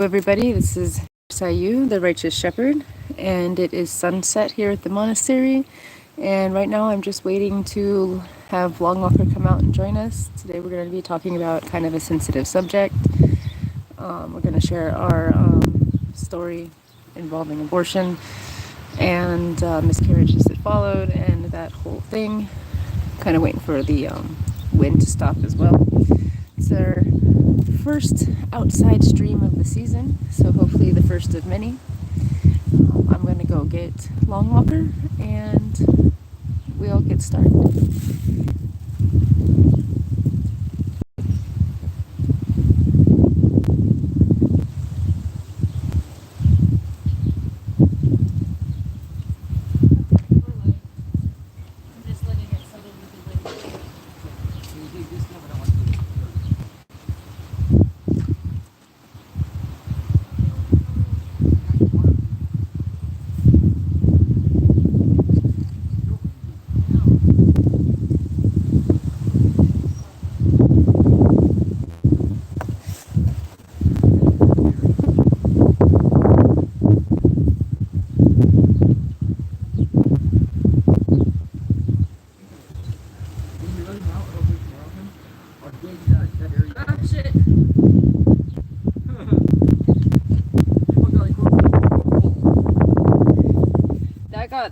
Everybody, this is Sayu, the Righteous Shepherd, and it is sunset here at the monastery. And right now I'm just waiting to have LongWalker come out and join us. Today we're going to be talking about kind of a sensitive subject. We're going to share our story involving abortion and miscarriages that followed and that whole thing. Kind of waiting for the wind to stop as well. It's our first outside stream of the season, so hopefully the first of many. I'm going to go get LongWalker and we'll get started.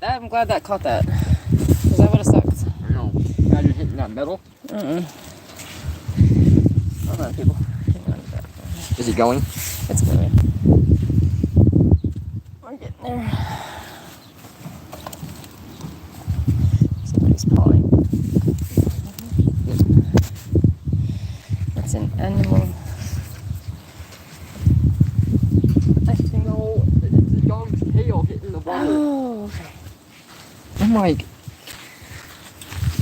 I'm glad that caught that, because that would have sucked. I know. Imagine hitting that metal. Hold on, people. Is it going? It's going. We're getting there. Somebody's pawing. That's an animal. I think. No, it's the dog's tail hitting the water. Oh, okay. I'm like,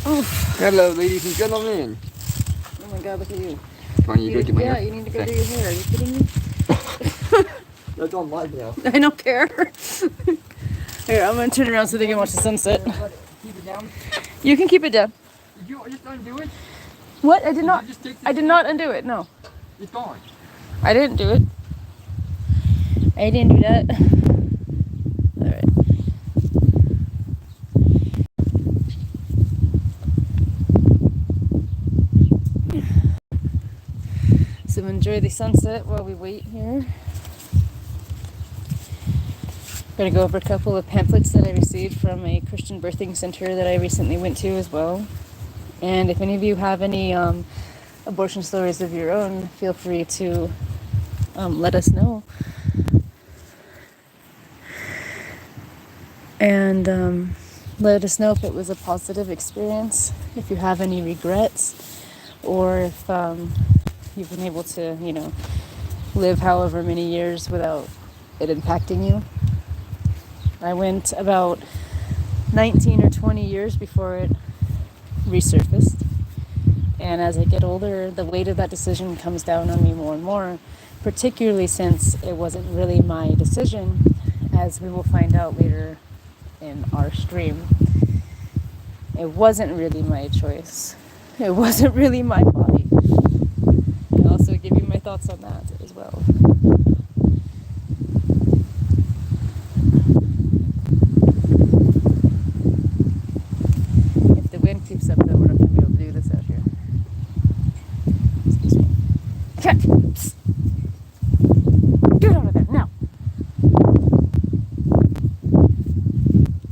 Oh. hello, ladies and gentlemen. Oh my God! Look at you. Come on, you go do my hair. Yeah, you need to go do your hair. Are you kidding me? That's on live now. I don't care. Here, I'm gonna turn around so they can watch the sunset. Keep it down. You can keep it down. Did you just undo it? What? I did not. You just take I did not undo it. No, It's gone. I didn't do it. I didn't do that. All right. So enjoy the sunset while we wait here. I'm going to go over a couple of pamphlets that I received from a Christian birthing center that I recently went to as well. And if any of you have any abortion stories of your own, feel free to let us know. And let us know if it was a positive experience, if you have any regrets, or if you've been able to, live however many years without it impacting you. I went about 19 or 20 years before it resurfaced. And as I get older, the weight of that decision comes down on me more and more, particularly since it wasn't really my decision, as we will find out later in our stream. It wasn't really my choice. It wasn't really my body. I'll also give you my thoughts on that as well. If the wind keeps up, though, we're not going to be able to do this out here. Excuse me. Cat! Psst. Get out of there, now!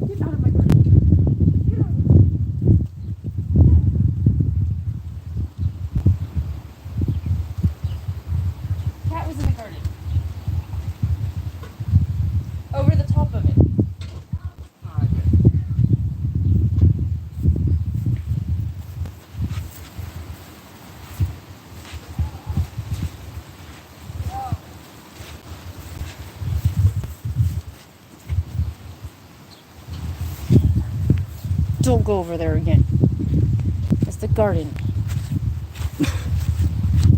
Get out of my garden. Get out of my garden. Cat was in the garden. Over the top of it. Don't go over there again. It's the garden.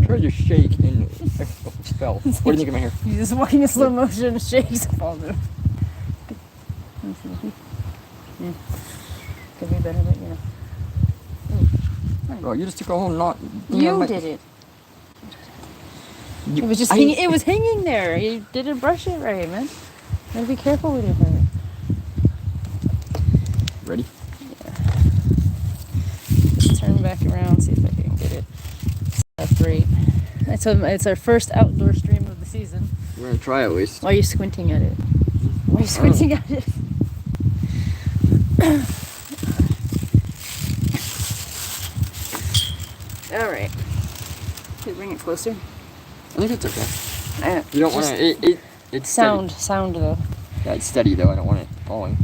Try to shake and it fell. What do you think of my hair? He's just walking in slow motion, shakes, falls over. Could be better, but Bro, you just took a whole knot. You did it. It was just hanging. It was hanging there. You didn't brush it right, man. Gotta be careful with your hair. Ready? Yeah. Turn back around, see if I can get it separate. It's our first outdoor stream of the season. We're gonna try at least. Why are you squinting at it? Why are you squinting at it? All right. Can you bring it closer? I think it's okay. You don't want to. It's sound though. Yeah, it's steady though. I don't want it falling.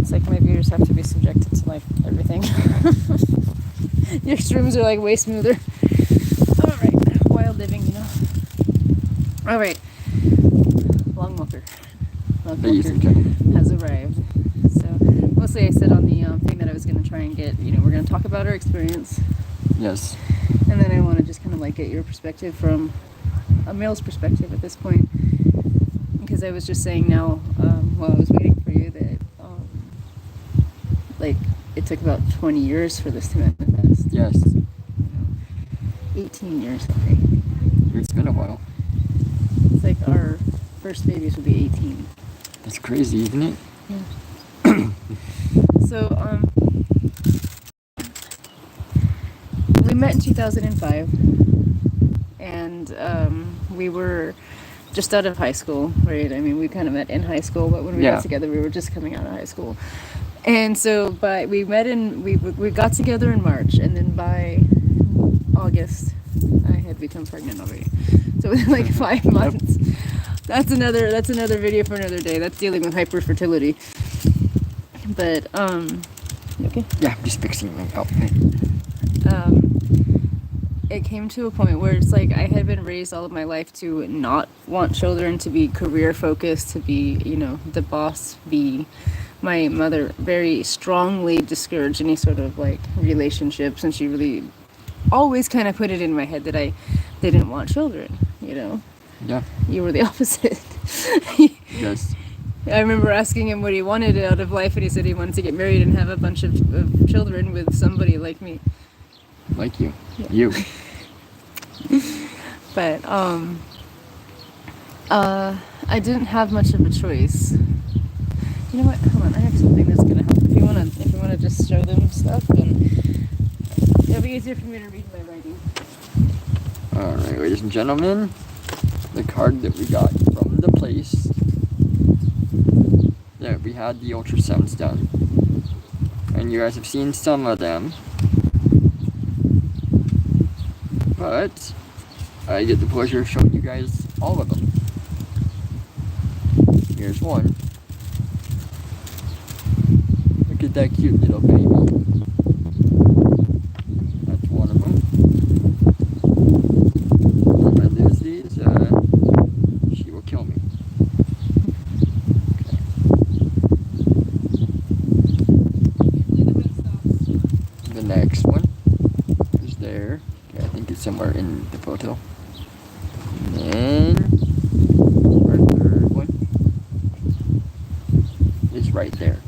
It's like my viewers have to be subjected to like everything. Your streams are like way smoother. All right, wild living, you know. All right, LongWalker has arrived. So mostly I said on the thing that I was going to try and get. You know, we're going to talk about our experience. Yes. And then I want to just kind of like get your perspective from a male's perspective at this point, because I was just saying now while I was waiting for you that like it took about 20 years for this to manifest. Yes. 18 years, I think. It's been a while. It's like our first babies will be 18. That's crazy, isn't it? Yeah. So we met in 2005, and we were just out of high school, right? I mean, we kind of met in high school, but when we got together, we were just coming out of high school. And so we met we got together in March, and then by August, I had become pregnant already. So within like 5 months. That's another video for another day. That's dealing with hyperfertility. But you okay? Yeah, I'm just fixing my outfit. It came to a point where it's like I had been raised all of my life to not want children, to be career focused, to be, you know, the boss, be. My mother very strongly discouraged any sort of like relationships, and she really always kind of put it in my head that I didn't want children, you know. Yeah. You were the opposite. Yes. I remember asking him what he wanted out of life, and he said he wanted to get married and have a bunch of children with somebody like me. Like you. Yeah. You. But I didn't have much of a choice. You know what? Hold on, I have something that's gonna help. If you wanna just show them stuff, then it'll be easier for me to read my writing. Alright, ladies and gentlemen, the card that we got from the place that we had the ultrasounds done. And you guys have seen some of them. But I get the pleasure of showing you guys all of them. Here's one. Look at that cute little baby. That's one of them. If I lose these, she will kill me. Okay. The next one is there. Okay, I think it's somewhere in the photo. And then our third one is right there.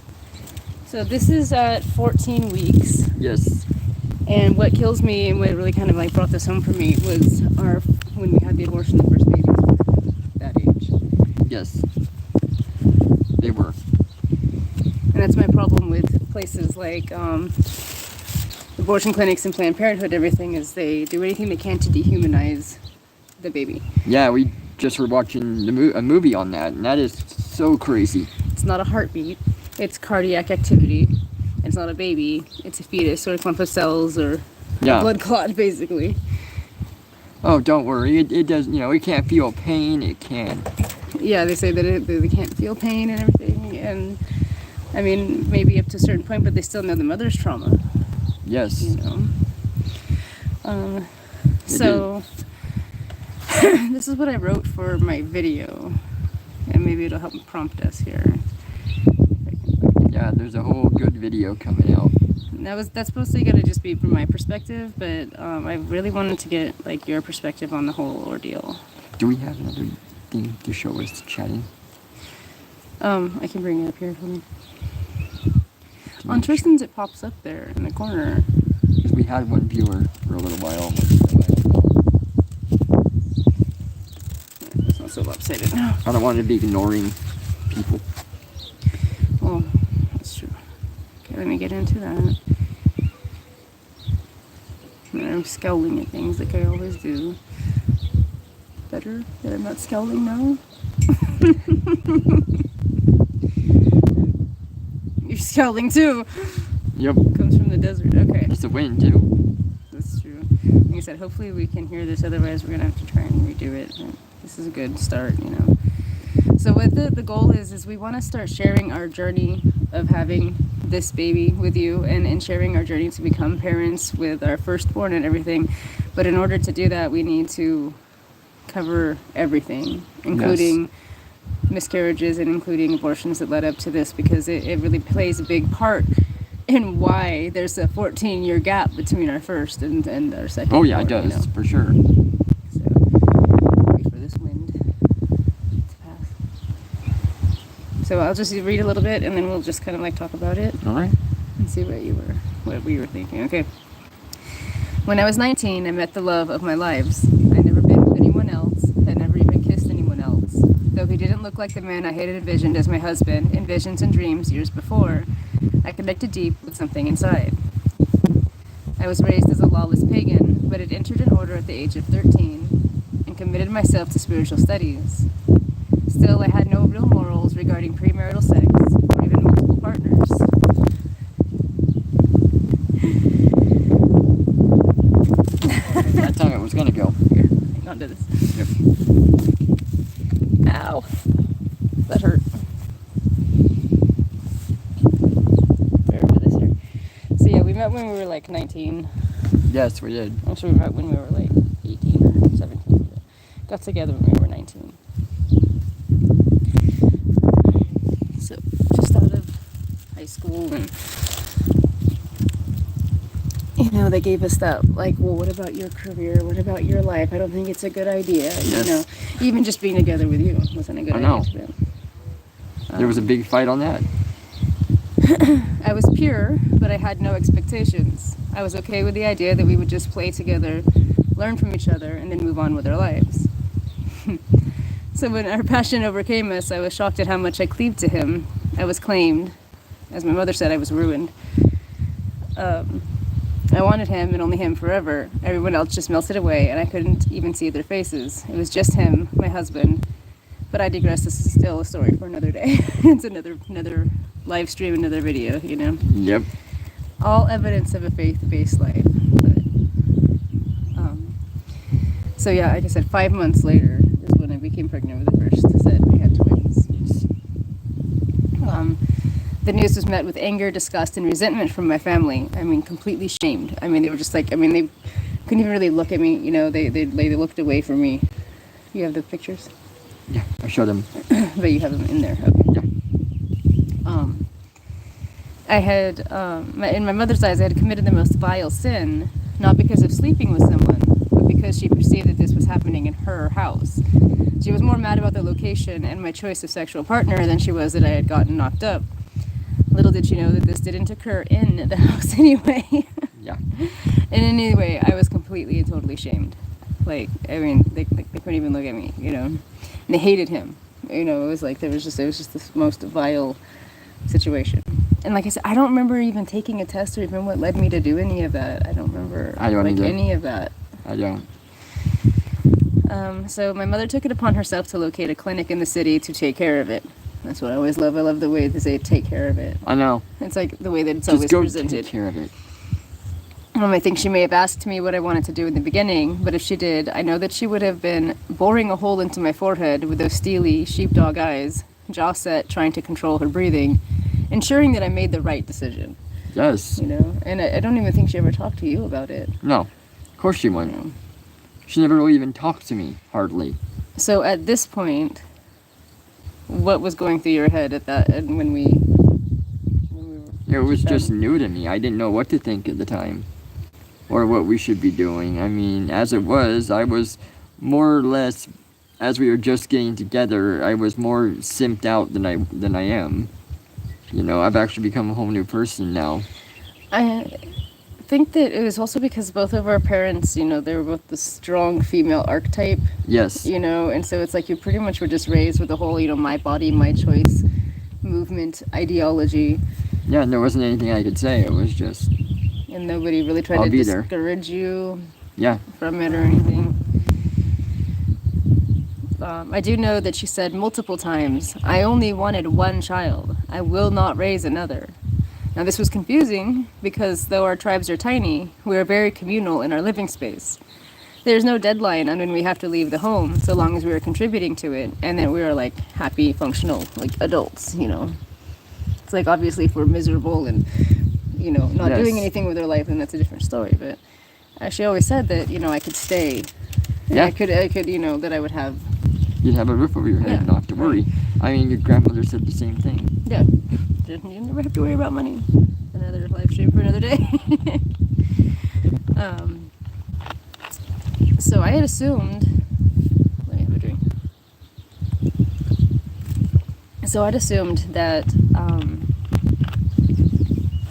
So this is at 14 weeks. Yes. And what kills me and what really kind of like brought this home for me was when we had the abortion, the first babies were that age. Yes. They were. And that's my problem with places like abortion clinics and Planned Parenthood. Everything is they do anything they can to dehumanize the baby. Yeah, we just were watching a movie on that, and that is so crazy. It's not a heartbeat. It's cardiac activity. It's not a baby. It's a fetus or a clump of cells or a blood clot, basically. Oh, don't worry. It does. You know, it can't feel pain. It can. Yeah, they say that they can't feel pain and everything, and I mean maybe up to a certain point, but they still know the mother's trauma. Yes. You know. So this is what I wrote for my video, and maybe it'll help prompt us here. Yeah, there's a whole good video coming out. That's supposed to gonna just be from my perspective, but I really wanted to get like your perspective on the whole ordeal. Do we have another thing to show us chatting? I can bring it up here for me. On Tristan's, it pops up there in the corner. we had one viewer for a little while. It's not so lopsided now. I don't want to be ignoring people. Well, that's true. Okay, let me get into that. And I'm scowling at things like I always do. Better that I'm not scowling now. You're scowling too. Yep. Comes from the desert. Okay. It's the wind too. That's true. Like I said, hopefully we can hear this. Otherwise, we're gonna have to try and redo it. And this is a good start, you know. So what the goal is we want to start sharing our journey of having this baby with you, and sharing our journey to become parents with our firstborn and everything. But in order to do that, we need to cover everything, including miscarriages and including abortions that led up to this, because it really plays a big part in why there's a 14-year gap between our first and our second. Oh yeah, it born, does, for sure. So, wait for this wind to pass. So I'll just read a little bit, and then we'll just kind of like talk about it. All right. And see what we were thinking. Okay. When I was 19, I met the love of my lives. I'd never been with anyone else. I'd never even kissed anyone else. Though he didn't look like the man I had envisioned as my husband in visions and dreams years before, I connected deep with something inside. I was raised as a lawless pagan, but had entered an order at the age of 13 and committed myself to spiritual studies. Still, I had no real morals regarding premarital sex or even multiple partners. That's how it was gonna go. Here, hang on to this. Yep. Ow. That hurt. Bear with this here. So yeah, we met when we were like 19. Yes, we did. Actually, we met when we were like 18 or 17. Got together when we were 19. So, just out of high school, and you know, they gave us that, like, well, what about your career? What about your life? I don't think it's a good idea. Yes. You know, even just being together with you wasn't a good I idea. know. To them. There was a big fight on that. I was pure, but I had no expectations. I was okay with the idea that we would just play together, learn from each other, and then move on with our lives. So when our passion overcame us, I was shocked at how much I cleaved to him. I was claimed. As my mother said, I was ruined. I wanted him and only him forever. Everyone else just melted away, and I couldn't even see their faces. It was just him, my husband. But I digress. This is still a story for another day. It's another live stream, another video, you know. Yep. All evidence of a faith-based life. But, so yeah, like I said, 5 months later is when I became pregnant with the first set. We had twins. The news was met with anger, disgust, and resentment from my family. I mean, completely shamed. I mean, they were just like, I mean, they couldn't even really look at me. You know, they looked away from me. You have the pictures? Yeah, I showed them. But you have them in there. Okay. Yeah. I had, in my mother's eyes, I had committed the most vile sin, not because of sleeping with someone, but because she perceived that this was happening in her house. She was more mad about the location and my choice of sexual partner than she was that I had gotten knocked up. Little did she know that this didn't occur in the house anyway. Yeah. And anyway, I was completely and totally shamed. Like, I mean, they couldn't even look at me, you know. And they hated him. You know, it was just this most vile situation. And like I said, I don't remember even taking a test or even what led me to do any of that. I don't remember any of that. I don't. So my mother took it upon herself to locate a clinic in the city to take care of it. That's what I always love. I love the way they say take care of it. I know. It's like the way that it's Just always go presented. take care of it. I think she may have asked me what I wanted to do in the beginning, but if she did, I know that she would have been boring a hole into my forehead with those steely sheepdog eyes, jaw set, trying to control her breathing, ensuring that I made the right decision. Yes. You know, and I don't even think she ever talked to you about it. No. Of course she wouldn't. You know. She never really even talked to me, hardly. So at this point, what was going through your head at that, and when we It was just new to me. I didn't know what to think at the time. Or what we should be doing. I mean, as it was, I was more or less, as we were just getting together, I was more simped out than I am. You know, I've actually become a whole new person now. think that it was also because both of our parents, they were both the strong female archetype, Yes. and so it's like you pretty much were just raised with the whole, my body, my choice movement ideology. Yeah, and there wasn't anything I could say. It was just... And nobody really tried I'll to be there. discourage you Yeah. from it or anything. I do know that she said multiple times, I only wanted one child. I will not raise another. Now this was confusing because though our tribes are tiny, we are very communal in our living space. There's no deadline on when we have to leave the home, so long as we are contributing to it, and that we are like happy, functional, like adults, It's like obviously if we're miserable and, not Yes. doing anything with our life, then that's a different story. But she always said that, I could stay. Yeah. I could, that I would have. You'd have a roof over your head, Yeah. not have to worry. I mean, your grandmother said the same thing. Yeah. You never have to worry about money. Another live stream for another day. So I had assumed, let me have a drink. So I'd assumed that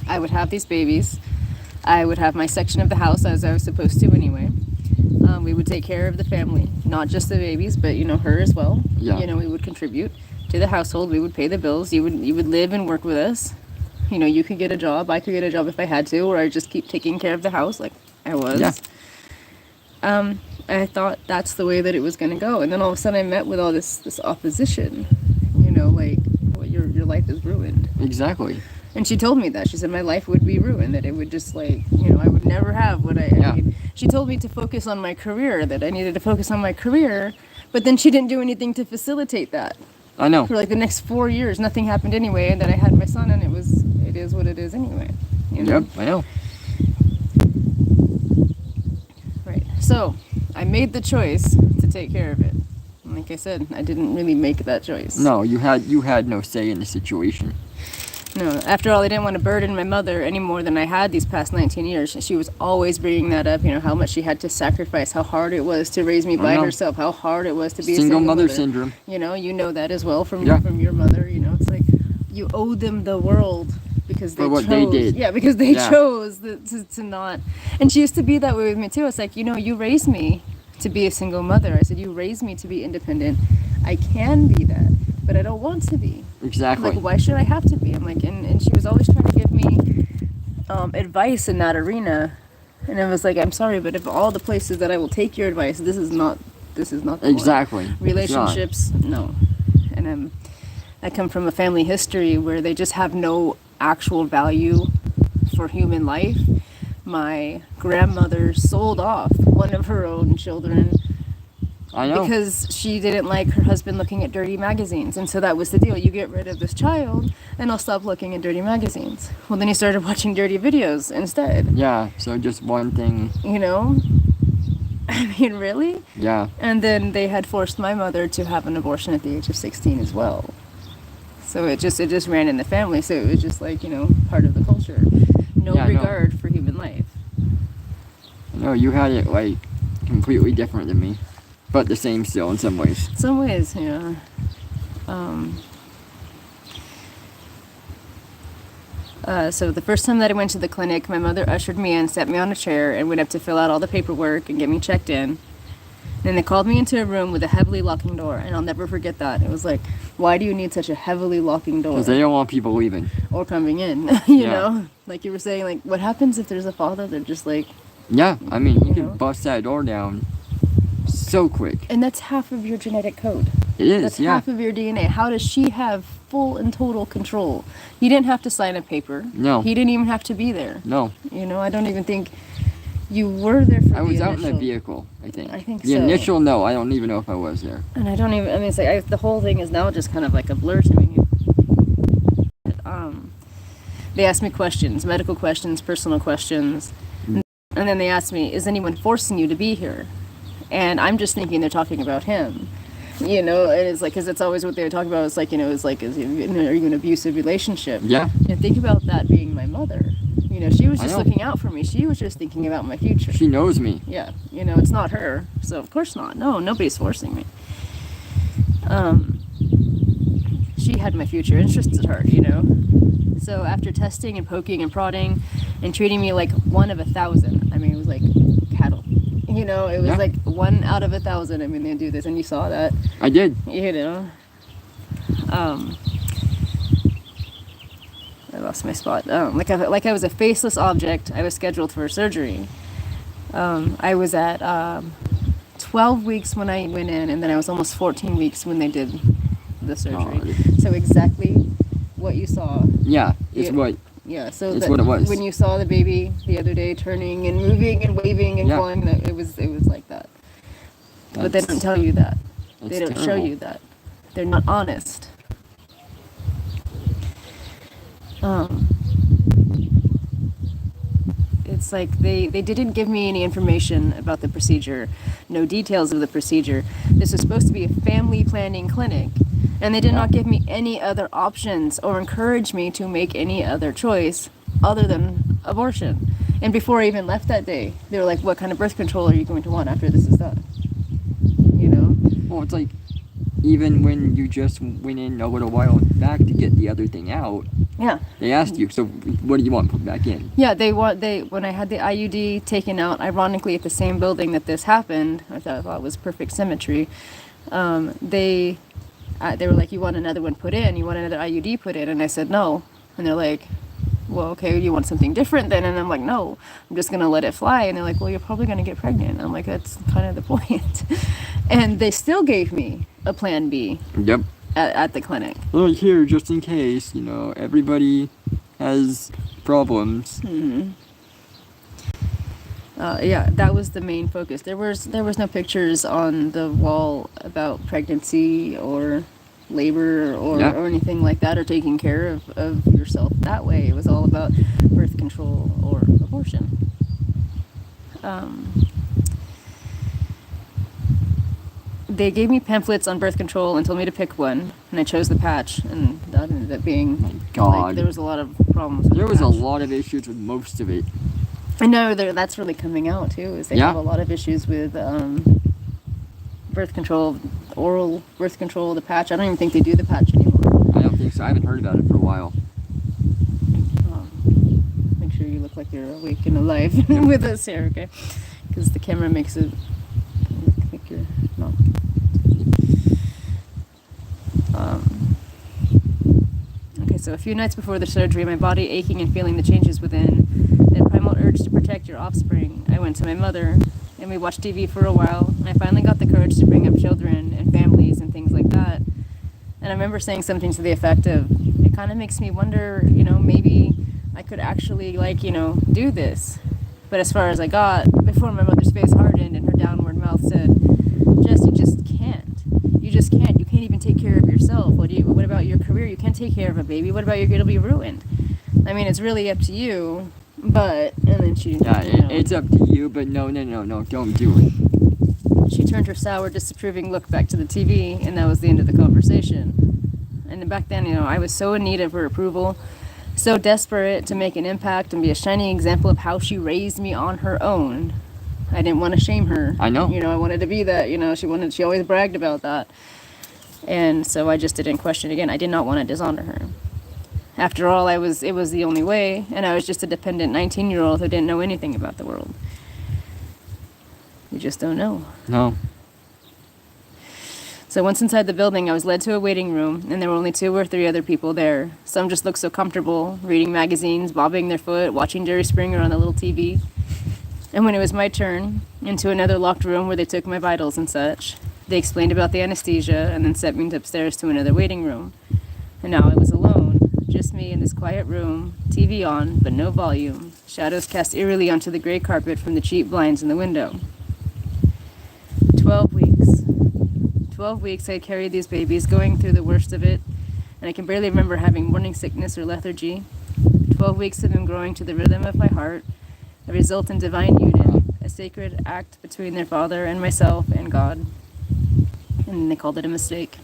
I would have these babies. I would have my section of the house as I was supposed to anyway. We would take care of the family, not just the babies, but her as well. Yeah. We would contribute to the household. We would pay the bills. You would live and work with us. You could get a job. I could get a job if I had to, or I'd just keep taking care of the house like I was. Yeah. I thought that's the way that it was going to go, and then all of a sudden I met with all this opposition. Like, well, your life is ruined. Exactly. And she told me that. She said my life would be ruined, that it would just I would never have what I mean, she told me to focus on my career, that I needed to focus on my career, but then she didn't do anything to facilitate that. I know. For like the next 4 years, nothing happened anyway, and then I had my son, and it is what it is anyway. Yep, I know. Right. So, I made the choice to take care of it. And like I said, I didn't really make that choice. No, you had no say in the situation. No, after all, I didn't want to burden my mother any more than I had these past 19 years. She was always bringing that up, how much she had to sacrifice, how hard it was to raise me by herself, how hard it was to be a single mother mother. syndrome. You know that as well from your mother. It's like you owe them the world because they chose. They did. Yeah, because they chose to not. And she used to be that way with me too. It's like, you raised me to be a single mother. I said, you raised me to be independent. I can be that, but I don't want to be. Exactly. Like, why should I have to be? I'm like, and she was always trying to give me advice in that arena, and I was like, I'm sorry, but if all the places that I will take your advice, this is not the exactly one. Relationships, no. And I come from a family history where they just have no actual value for human life. My grandmother sold off one of her own children. I know. Because she didn't like her husband looking at dirty magazines. And so that was the deal. You get rid of this child, and I'll stop looking at dirty magazines. Well, then he started watching dirty videos instead. Yeah, so just one thing. I mean, really? Yeah. And then they had forced my mother to have an abortion at the age of 16 as well. So it just ran in the family. So it was just like, part of the culture. No regard for human life. No, you had it like completely different than me. But the same still in some ways. Some ways, yeah. So the first time that I went to the clinic, my mother ushered me in, sat me on a chair, and went up to fill out all the paperwork and get me checked in. And then they called me into a room with a heavily locking door, and I'll never forget that. It was like, why do you need such a heavily locking door? Because they don't want people leaving. Or coming in, you know? Like you were saying, like, what happens if there's a father? They're just like... Yeah, I mean, you can bust that door down so quick. And that's half of your genetic code. It is, that's half of your DNA. How does she have full and total control? He didn't have to sign a paper. No. He didn't even have to be there. No. I don't even think you were there for I was out in the vehicle, I think. I think the so. initial, no, I don't even know if I was there. And I don't even, it's like, the whole thing is now just kind of like a blur to me. They asked me questions, medical questions, personal questions. And then they asked me, is anyone forcing you to be here? And I'm just thinking they're talking about him. And it's like, because it's always what they talk about. It's like, it's like, are you in an abusive relationship? Yeah. And think about that being my mother. She was just looking out for me. She was just thinking about my future. She knows me. Yeah. It's not her. So, of course not. No, nobody's forcing me. She had my future interests at heart, So after testing and poking and prodding and treating me like one of 1,000, I mean, it was like cattle. It was like 1 out of 1,000. I mean, they do this, and you saw that. I did. I lost my spot. Like I was a faceless object. I was scheduled for surgery. I was at 12 weeks when I went in, and then I was almost 14 weeks when they did the surgery. Oh. So exactly what you saw. Yeah, it's what. Yeah, so it's what it was. When you saw the baby the other day turning and moving and waving and going, it was like that. But they don't tell you that. They don't show you that. They're not honest. It's like they didn't give me any information about the procedure, no details of the procedure. This was supposed to be a family planning clinic, and they did not give me any other options or encourage me to make any other choice other than abortion. And before I even left that day, they were like, what kind of birth control are you going to want after this is done? Well, it's like, even when you just went in a little while back to get the other thing out, they asked you, so what do you want put back in? Yeah, when I had the IUD taken out, ironically at the same building that this happened, which I thought was perfect symmetry, they were like, you want another one put in? You want another IUD put in? And I said no. And they're like, well, okay, you want something different then? And I'm like, no, I'm just going to let it fly. And they're like, well, you're probably going to get pregnant. I'm like, that's kind of the point. And they still gave me a plan B. Yep. At the clinic. Well, here, just in case, everybody has problems. Mm-hmm. That was the main focus. There was no pictures on the wall about pregnancy or labor or anything like that, or taking care of yourself that way. It was all about birth control or abortion. They gave me pamphlets on birth control and told me to pick one, and I chose the patch, and that ended up being like, there was a lot of problems with there was the a patch. lot of issues with most of it. I know that's really coming out too, is they have a lot of issues with birth control, oral birth control, the patch. I don't even think they do the patch anymore. I don't think so. I haven't heard about it for a while. Make sure you look like you're awake and alive with us here, okay? Because the camera makes it look like you're not. Okay, so a few nights before the surgery, my body aching and feeling the changes within, that primal urge to protect your offspring, I went to my mother, and we watched TV for a while, and I finally got the courage to bring up children and families and things like that. And I remember saying something to the effect of, it kind of makes me wonder, maybe I could actually, do this. But as far as I got, before my mother's face hardened and her downward mouth said, Jess, you just can't. You just can't. You can't even take care of yourself. What about your career? You can't take care of a baby. What about it'll be ruined? I mean, it's really up to you, but, and then she... it's up to you, but no, don't do it. She turned her sour, disapproving look back to the TV, and that was the end of the conversation. And back then, I was so in need of her approval, so desperate to make an impact and be a shining example of how she raised me on her own. I didn't want to shame her. I know. I wanted to be that. She always bragged about that. And so I just didn't question again. I did not want to dishonor her. After all, it was the only way, and I was just a dependent 19-year-old who didn't know anything about the world. You just don't know. No. So once inside the building, I was led to a waiting room, and there were only 2 or 3 other people there. Some just looked so comfortable, reading magazines, bobbing their foot, watching Jerry Springer on the little TV. And when it was my turn, into another locked room where they took my vitals and such, they explained about the anesthesia and then sent me upstairs to another waiting room. And now I was alone, just me in this quiet room, TV on, but no volume, shadows cast eerily onto the gray carpet from the cheap blinds in the window. 12 weeks. 12 weeks I had carried these babies, going through the worst of it, and I can barely remember having morning sickness or lethargy. 12 weeks of them growing to the rhythm of my heart, a result in divine union, a sacred act between their father and myself and God. And they called it a mistake.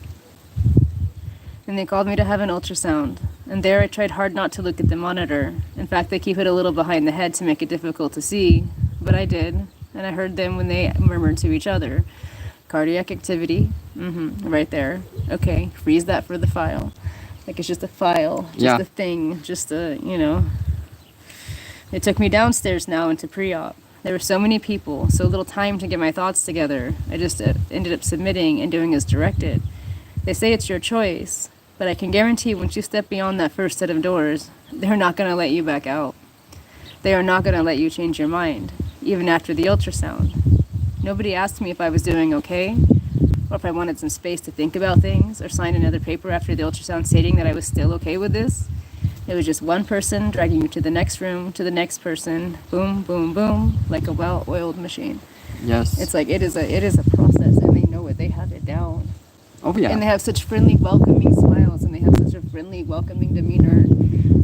And they called me to have an ultrasound, and there I tried hard not to look at the monitor. In fact, they keep it a little behind the head to make it difficult to see, but I did, and I heard them when they murmured to each other. Cardiac activity, right there. Okay, freeze that for the file. Like it's just a file, just Yeah. a thing, just a, They took me downstairs now into pre-op. There were so many people, so little time to get my thoughts together. I just ended up submitting and doing as directed. They say it's your choice, but I can guarantee once you step beyond that first set of doors, they're not going to let you back out. They are not going to let you change your mind, even after the ultrasound. Nobody asked me if I was doing okay, or if I wanted some space to think about things, or sign another paper after the ultrasound stating that I was still okay with this. It was just one person dragging me to the next room, to the next person, boom, boom, boom, like a well-oiled machine. Yes. It's like it is a process, and they know it. They have it down. Oh, yeah. And they have such friendly, welcoming smiles, and they have such a friendly, welcoming demeanor,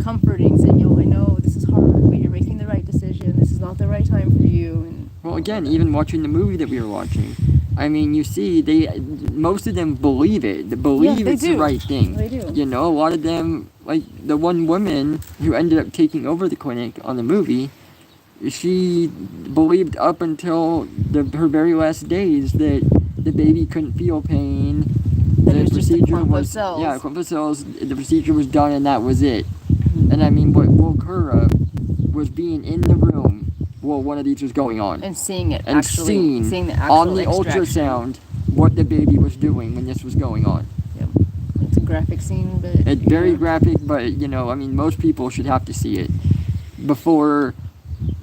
comforting, saying, "Yo, I know this is hard, but you're making the right decision. This is not the right time for you." And well, again, even watching the movie that we were watching, I mean, you see, most of them believe it. They believe it's the right thing. They do. You know, a lot of them, like the one woman who ended up taking over the clinic on the movie, she believed up until her very last days that the baby couldn't feel pain. That it was just a clump of cells. Yeah, a clump of cells. The procedure was done, and that was it. And I mean, what woke her up was being in the room while one of these was going on, and seeing it and actually, seeing the actual on the extraction. ultrasound what the baby was doing when this was going on. Yep. It's a graphic scene, but It's very graphic, but I mean, most people should have to see it before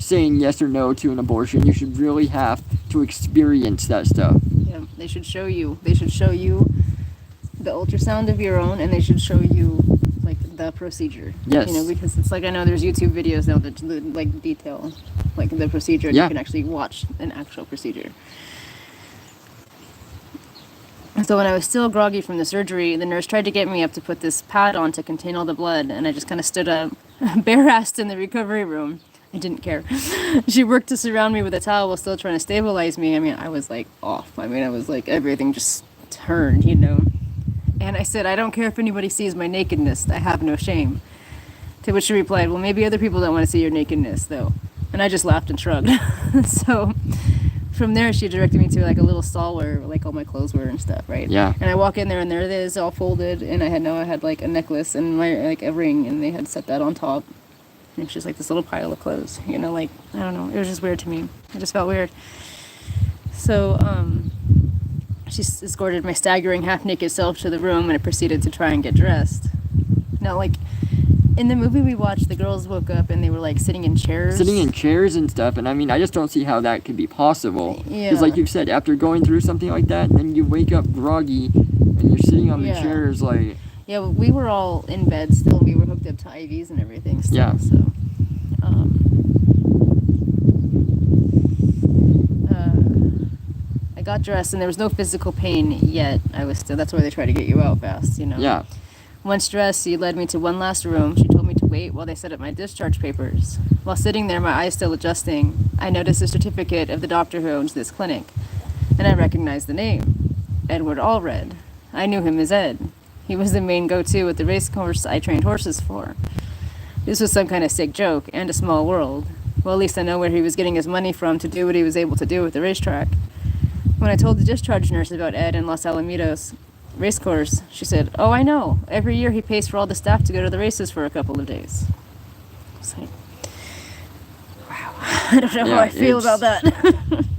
saying yes or no to an abortion. You should really have to experience that stuff. Yeah, they should show you. They should show you the ultrasound of your own, and they should show you like the procedure. Yes. Because it's like I know there's YouTube videos now that like detail like the procedure, and Yeah. you can actually watch an actual procedure. So when I was still groggy from the surgery, the nurse tried to get me up to put this pad on to contain all the blood, and I just kind of stood up, bare-assed in the recovery room. I didn't care. She worked to surround me with a towel while still trying to stabilize me. I mean, I was like off. I mean, I was like everything just turned, And I said, "I don't care if anybody sees my nakedness. I have no shame." To which she replied, "Well, maybe other people don't want to see your nakedness, though." And I just laughed and shrugged. So from there, she directed me to like a little stall where like all my clothes were and stuff, right? Yeah. And I walk in there, and there it is, all folded. And I had like a necklace and like a ring, and they had set that on top. And it's just like this little pile of clothes, like, I don't know. It was just weird to me. It just felt weird. So, she escorted my staggering half-naked self to the room, and I proceeded to try and get dressed. Now, like, in the movie we watched, the girls woke up and they were like sitting in chairs. Sitting in chairs and stuff, and I mean, I just don't see how that could be possible. Yeah. Because like you said, after going through something like that, then you wake up groggy, and you're sitting on the Yeah. chairs like... Yeah, we were all in bed still. We were hooked up to IVs and everything still. Yeah. So, I got dressed, and there was no physical pain yet. That's why they try to get you out fast, Yeah. Once dressed, she led me to one last room. She told me to wait while they set up my discharge papers. While sitting there, my eyes still adjusting, I noticed a certificate of the doctor who owns this clinic, and I recognized the name, Edward Allred. I knew him as Ed. He was the main go-to at the race course I trained horses for. This was some kind of sick joke, and a small world. Well, at least I know where he was getting his money from to do what he was able to do at the racetrack. When I told the discharge nurse about Ed in Los Alamitos race course, she said, "Oh, I know. Every year he pays for all the staff to go to the races for a couple of days." It's like, wow. I don't know how I feel about that.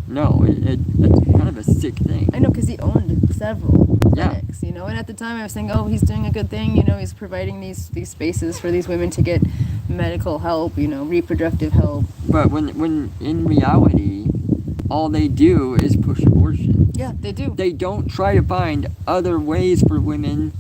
No, it's kind of a sick thing. I know, because he owned several Yeah. clinics, and at the time I was thinking, oh, he's doing a good thing, he's providing these spaces for these women to get medical help, reproductive help. But when in reality, all they do is push abortion. Yeah, they do. They don't try to find other ways for women,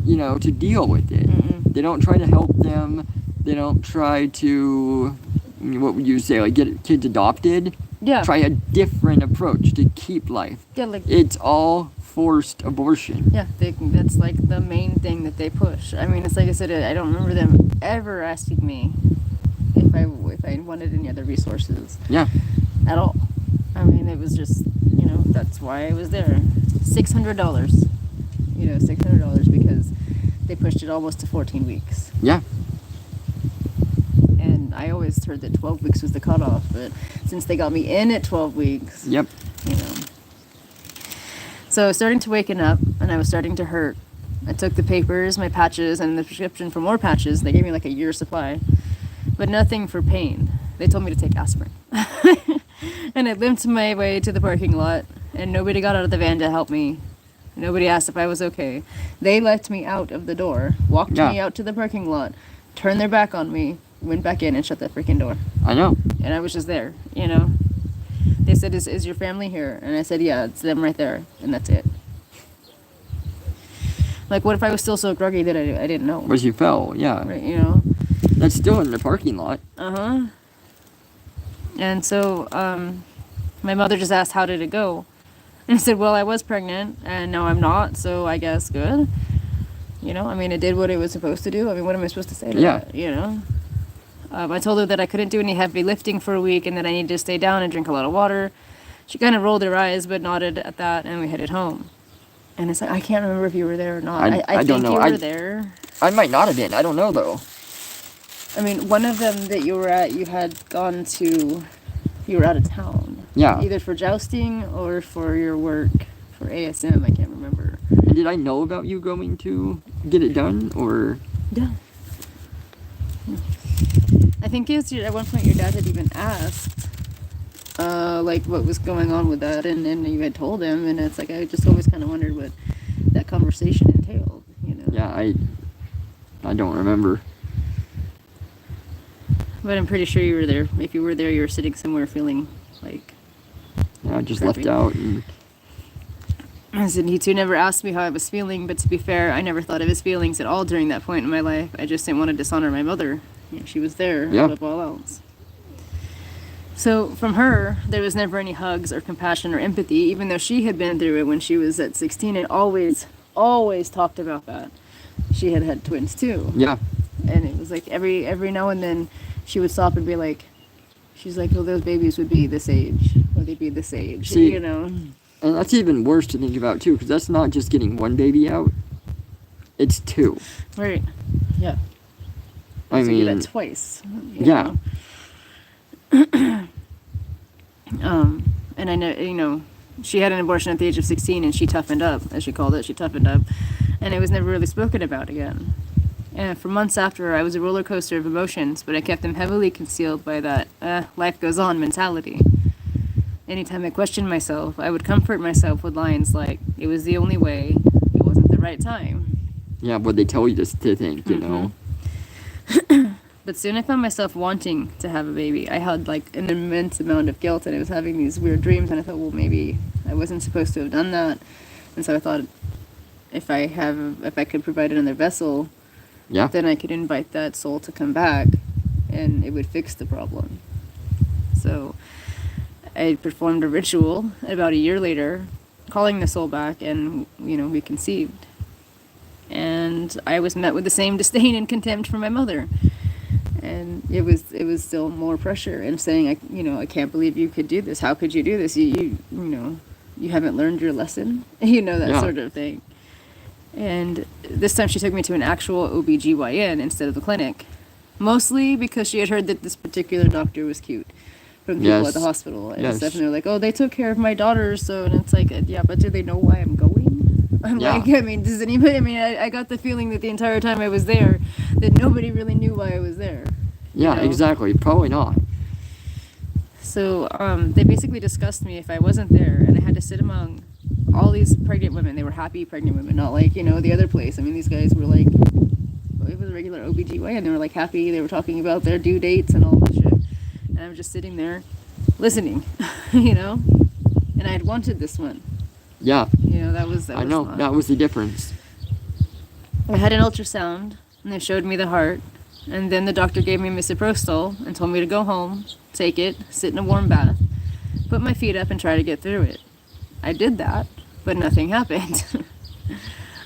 to deal with it. Mm-mm. They don't try to help them. They don't try to, what would you say, like get kids adopted? Yeah. Try a different approach to keep life. Yeah, like, It's all forced abortion. yeah, that's like the main thing that they push. I mean, it's like I said, I don't remember them ever asking me if I wanted any other resources. Yeah. At all. I mean, it was just, that's why I was there. $600. $600 because they pushed it almost to 14 weeks. Yeah. And I always heard that 12 weeks was the cutoff, but since they got me in at 12 weeks, Yep. So I was starting to waken up, and I was starting to hurt. I took the papers, my patches, and the prescription for more patches. They gave me like a year's supply, but nothing for pain. They told me to take aspirin. And I limped my way to the parking lot, and nobody got out of the van to help me. Nobody asked if I was okay. They let me out of the door, walked me out to the parking lot, turned their back on me, went back in and shut that freaking door. I know. And I was just there, you know. They said, is your family here? And I said, yeah, it's them right there. And that's it. Like, what if I was still so groggy that I didn't know? Was you fell, yeah. Right, you know. That's still in the parking lot. Uh-huh. And so, my mother just asked, how did it go? And I said, well, I was pregnant, and now I'm not, so I guess good. You know, I mean, it did what it was supposed to do. I mean, what am I supposed to say to that, you know? I told her that I couldn't do any heavy lifting for a week and that I needed to stay down and drink a lot of water. She kind of rolled her eyes but nodded at that, and we headed home. And it's like, I can't remember if you were there or not. I don't think know. you were there. I might not have been. I don't know, though. I mean, one of them that you were at, you had gone to, you were out of town. Yeah. Either for jousting or for your work for ASM. I can't remember. And did I know about you going to get it done, or? Yeah. I think at one point your dad had even asked, like, what was going on with that, and then you had told him, and it's like, I just always kind of wondered what that conversation entailed, you know? Yeah, I don't remember. But I'm pretty sure you were there. If you were there, you were sitting somewhere feeling like... Yeah, I just crappy. left out. And I said, he too never asked me how I was feeling, but to be fair, I never thought of his feelings at all during that point in my life. I just didn't want to dishonor my mother. You know, she was there above all else. So from her, there was never any hugs or compassion or empathy, even though she had been through it when she was at 16 and always talked about that. She had had twins too. Yeah. And it was like every now and then she would stop and be like, she's like, well, those babies would be this age, or they'd be this age, see, you know. And that's even worse to think about too, because that's not just getting one baby out; it's two. Right. Yeah. I so mean, you do that twice. Yeah. And I know, you know, she had an abortion at the age of 16, and she toughened up, as she called it. She toughened up, and it was never really spoken about again. And for months after, I was a roller coaster of emotions, but I kept them heavily concealed by that life goes on mentality. Anytime I questioned myself, I would comfort myself with lines like, it was the only way, it wasn't the right time. Yeah, what they tell you to think, you know. But soon I found myself wanting to have a baby. I had like an immense amount of guilt, and I was having these weird dreams, and I thought, well, maybe I wasn't supposed to have done that. And so I thought, if I could provide another vessel, then I could invite that soul to come back, and it would fix the problem. So I performed a ritual about a year later, calling the soul back, and, you know, we conceived. And I was met with the same disdain and contempt from my mother. And it was still more pressure, and saying, I can't believe you could do this. How could you do this? You know, you haven't learned your lesson, you know, that sort of thing. And this time she took me to an actual OBGYN instead of the clinic, mostly because she had heard that this particular doctor was cute from people at the hospital and stuff. And they're like, oh, they took care of my daughter, so, and it's like, yeah, but do they know why I'm going? I'm like, I mean, does anybody, I got the feeling that the entire time I was there, that nobody really knew why I was there. Yeah, you know? Exactly. Probably not. So, they basically discussed me if I wasn't there, and I had to sit among all these pregnant women. They were happy pregnant women, not like, you know, the other place. I mean, these guys were like, it was a regular OBGYN. They were like happy. They were talking about their due dates and all this shit. And I was just sitting there listening, you know? And I had wanted this one. Yeah. You know, that was I know, that was the difference. I had an ultrasound, and they showed me the heart. And then the doctor gave me misoprostol and told me to go home, take it, sit in a warm bath, put my feet up, and try to get through it. I did that, but nothing happened.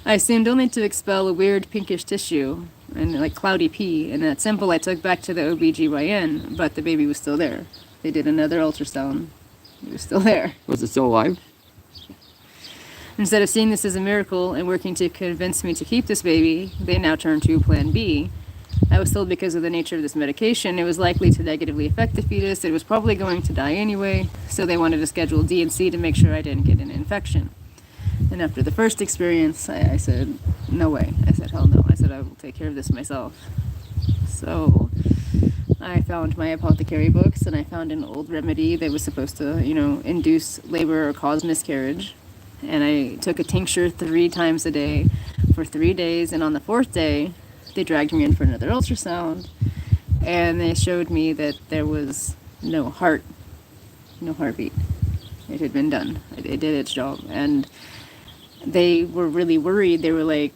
I seemed only to expel a weird pinkish tissue and like cloudy pee, and that sample I took back to the OBGYN, but the baby was still there. They did another ultrasound. It was still there. Was it still alive? Instead of seeing this as a miracle and working to convince me to keep this baby, they now turned to Plan B. I was told because of the nature of this medication, it was likely to negatively affect the fetus. It was probably going to die anyway, so they wanted to schedule D and C to make sure I didn't get an infection. And after the first experience, I said, no way. I said, hell no. I said, I will take care of this myself. So I found my apothecary books, and I found an old remedy that was supposed to, induce labor or cause miscarriage. And I took a tincture 3 times a day for 3 days. And on the 4th day, they dragged me in for another ultrasound. And they showed me that there was no heartbeat. It had been done. It did its job. And they were really worried. They were like,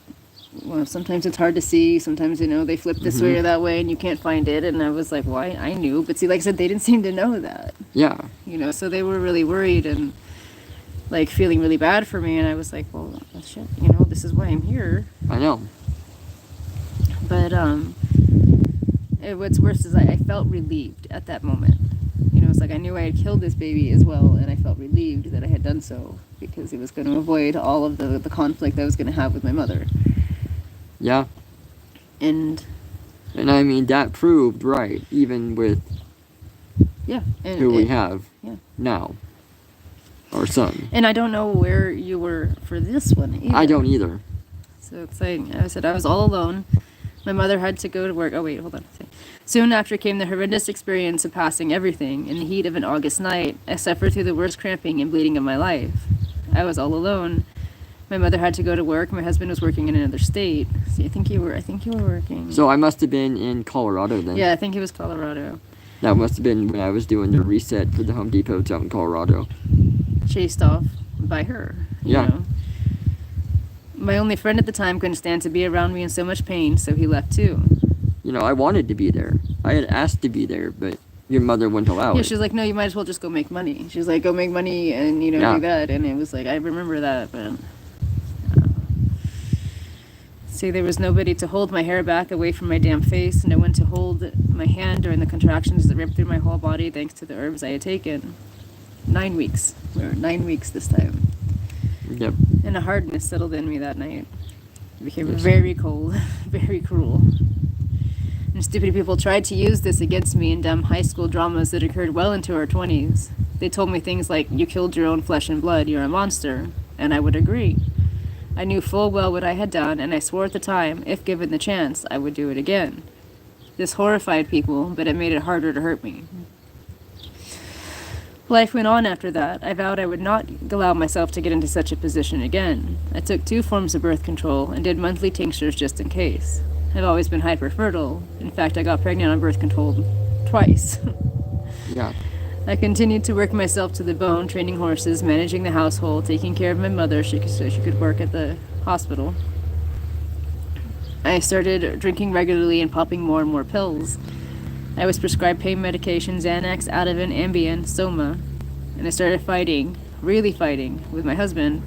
well, sometimes it's hard to see. Sometimes, they flip this way or that way and you can't find it. And I was like, well, I knew. But see, like I said, they didn't seem to know that. Yeah. So they were really worried and, like, feeling really bad for me. And I was like, well, shit, this is why I'm here. I know. But what's worse is I felt relieved at that moment. It's like I knew I had killed this baby as well, and I felt relieved that I had done so because it was going to avoid all of the conflict I was going to have with my mother. Yeah. And I mean, that proved right, even with who we have now, our son. And I don't know where you were for this one either. I don't either. So it's like, I said I was all alone. My mother had to go to work. Oh, wait, hold on. Soon after came the horrendous experience of passing everything. In the heat of an August night, I suffered through the worst cramping and bleeding of my life. I was all alone. My mother had to go to work. My husband was working in another state. See, I think you were working. So I must have been in Colorado then. Yeah, I think it was Colorado. That must have been when I was doing the reset for the Home Depot out in Colorado. Chased off by her. Yeah. My only friend at the time couldn't stand to be around me in so much pain, so he left too. I wanted to be there. I had asked to be there, but your mother wouldn't allow it. Yeah, she was like, no, you might as well just go make money. She was like, go make money and, do that. And it was like, I remember that, but... See, there was nobody to hold my hair back away from my damn face, no one to hold my hand during the contractions that ripped through my whole body thanks to the herbs I had taken. 9 weeks. We were 9 weeks this time. Yep. And a hardness settled in me that night. It became very cold, very cruel. And stupid people tried to use this against me in dumb high school dramas that occurred well into our 20s. They told me things like, you killed your own flesh and blood, you're a monster. And I would agree. I knew full well what I had done, and I swore at the time, if given the chance, I would do it again. This horrified people, but it made it harder to hurt me. Life went on after that. I vowed I would not allow myself to get into such a position again. I took 2 forms of birth control and did monthly tinctures just in case. I've always been hyper-fertile. In fact, I got pregnant on birth control twice. Yeah. I continued to work myself to the bone, training horses, managing the household, taking care of my mother so she could work at the hospital. I started drinking regularly and popping more and more pills. I was prescribed pain medications, Xanax, Ativan, Ambien, Soma, and I started fighting, really fighting, with my husband,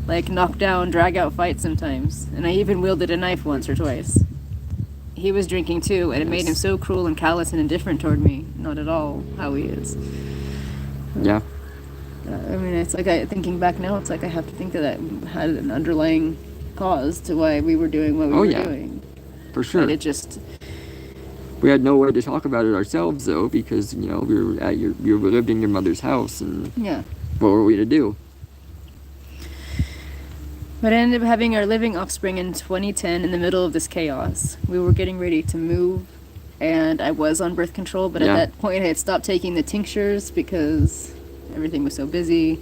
like knock-down, drag-out fights sometimes, and I even wielded a knife once or twice. He was drinking too, and it made him so cruel and callous and indifferent toward me. Not at all how he is. Yeah. I mean, it's like, thinking back now, it's like I have to think that had an underlying cause to why we were doing what we were doing. For sure. But it just... We had no way to talk about it ourselves, though, because, we lived in your mother's house, and what were we to do? But I ended up having our living offspring in 2010 in the middle of this chaos. We were getting ready to move, and I was on birth control, but at that point I had stopped taking the tinctures because everything was so busy,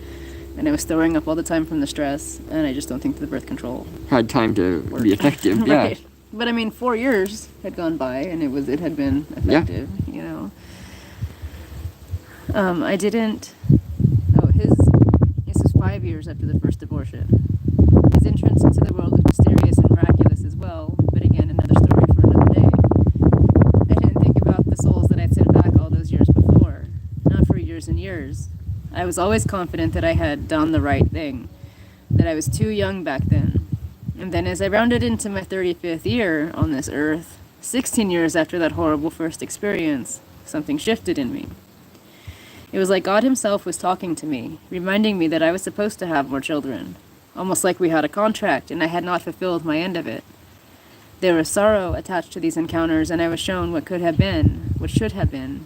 and I was throwing up all the time from the stress, and I just don't think the birth control had time to be effective. Right. But I mean, 4 years had gone by, and it had been effective, I didn't... This was 5 years after the first abortion. His entrance into the world was mysterious and miraculous as well, but again, another story for another day. I didn't think about the souls that I'd sent back all those years before, not for years and years. I was always confident that I had done the right thing, that I was too young back then. And then as I rounded into my 35th year on this earth, 16 years after that horrible first experience, something shifted in me. It was like God himself was talking to me, reminding me that I was supposed to have more children, almost like we had a contract and I had not fulfilled my end of it. There was sorrow attached to these encounters, and I was shown what could have been, what should have been.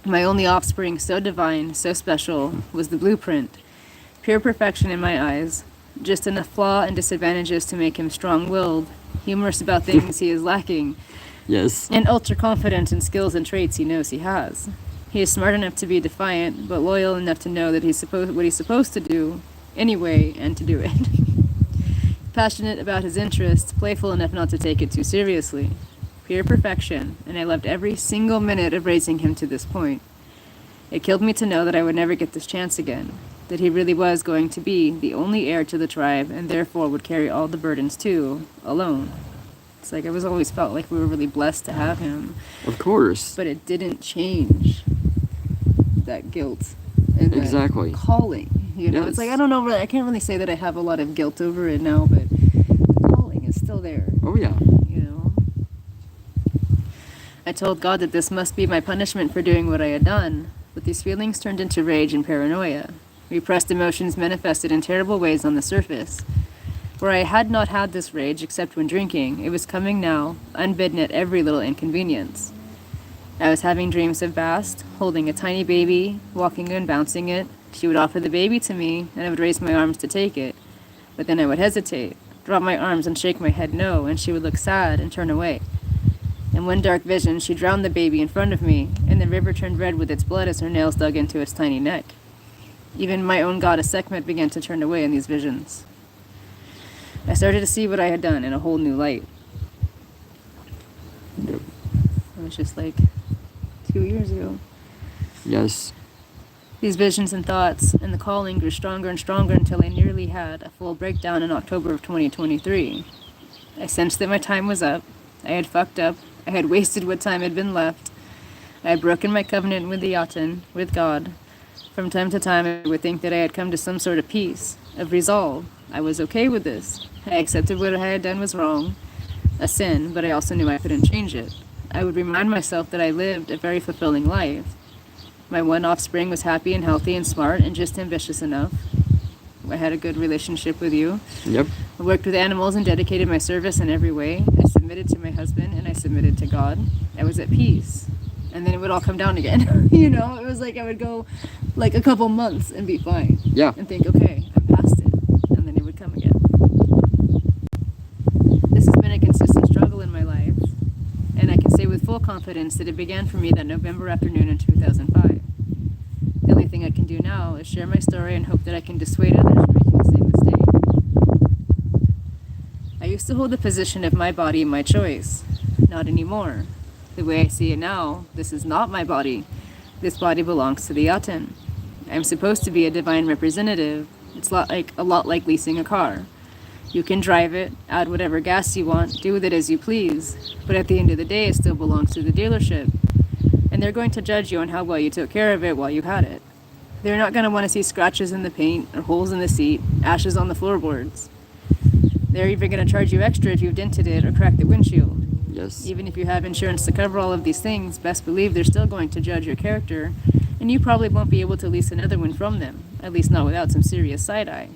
My only offspring, so divine, so special, was the blueprint, pure perfection in my eyes, just enough flaw and disadvantages to make him strong-willed, humorous about things he is lacking, Yes. and ultra-confident in skills and traits he knows he has. He is smart enough to be defiant, but loyal enough to know that what he's supposed to do anyway and to do it. Passionate about his interests, playful enough not to take it too seriously. Pure perfection, and I loved every single minute of raising him to this point. It killed me to know that I would never get this chance again, that he really was going to be the only heir to the tribe and therefore would carry all the burdens too, alone. It's like I was always felt like we were really blessed to have him. Of course. But it didn't change that guilt and Exactly. that calling. You know, Yes. it's like I don't know, I can't really say that I have a lot of guilt over it now, but the calling is still there. Oh, yeah. You know, I told God that this must be my punishment for doing what I had done, but these feelings turned into rage and paranoia. Repressed emotions manifested in terrible ways on the surface. Where I had not had this rage except when drinking, it was coming now, unbidden at every little inconvenience. I was having dreams of Bast, holding a tiny baby, walking and bouncing it. She would offer the baby to me, and I would raise my arms to take it. But then I would hesitate, drop my arms and shake my head no, and she would look sad and turn away. In one dark vision, she drowned the baby in front of me, and the river turned red with its blood as her nails dug into its tiny neck. Even my own goddess Sekhmet began to turn away in these visions. I started to see what I had done in a whole new light. Yep. It was just like 2 years ago. Yes. These visions and thoughts and the calling grew stronger and stronger until I nearly had a full breakdown in October of 2023. I sensed that my time was up. I had fucked up. I had wasted what time had been left. I had broken my covenant with the Yatan, with God. From time to time, I would think that I had come to some sort of peace, of resolve. I was okay with this. I accepted what I had done was wrong, a sin, but I also knew I couldn't change it. I would remind myself that I lived a very fulfilling life. My one offspring was happy and healthy and smart and just ambitious enough. I had a good relationship with you. Yep. I worked with animals and dedicated my service in every way. I submitted to my husband and I submitted to God. I was at peace. And then it would all come down again. You know, it was like I would go like a couple months and be fine. Yeah. And think, okay, I'm past it. And then it would come again. This has been a consistent struggle in my life. And I can say with full confidence that it began for me that November afternoon in 2005. The only thing I can do now is share my story and hope that I can dissuade others from making the same mistake. I used to hold the position of my body, my choice. Not anymore. The way I see it now, this is not my body. This body belongs to the Yatan. I'm supposed to be a divine representative. It's a lot like leasing a car. You can drive it, add whatever gas you want, do with it as you please, but at the end of the day, it still belongs to the dealership. And they're going to judge you on how well you took care of it while you had it. They're not going to want to see scratches in the paint, or holes in the seat, ashes on the floorboards. They're even going to charge you extra if you've dented it or cracked the windshield. Yes. Even if you have insurance to cover all of these things, best believe they're still going to judge your character, and you probably won't be able to lease another one from them, at least not without some serious side-eye.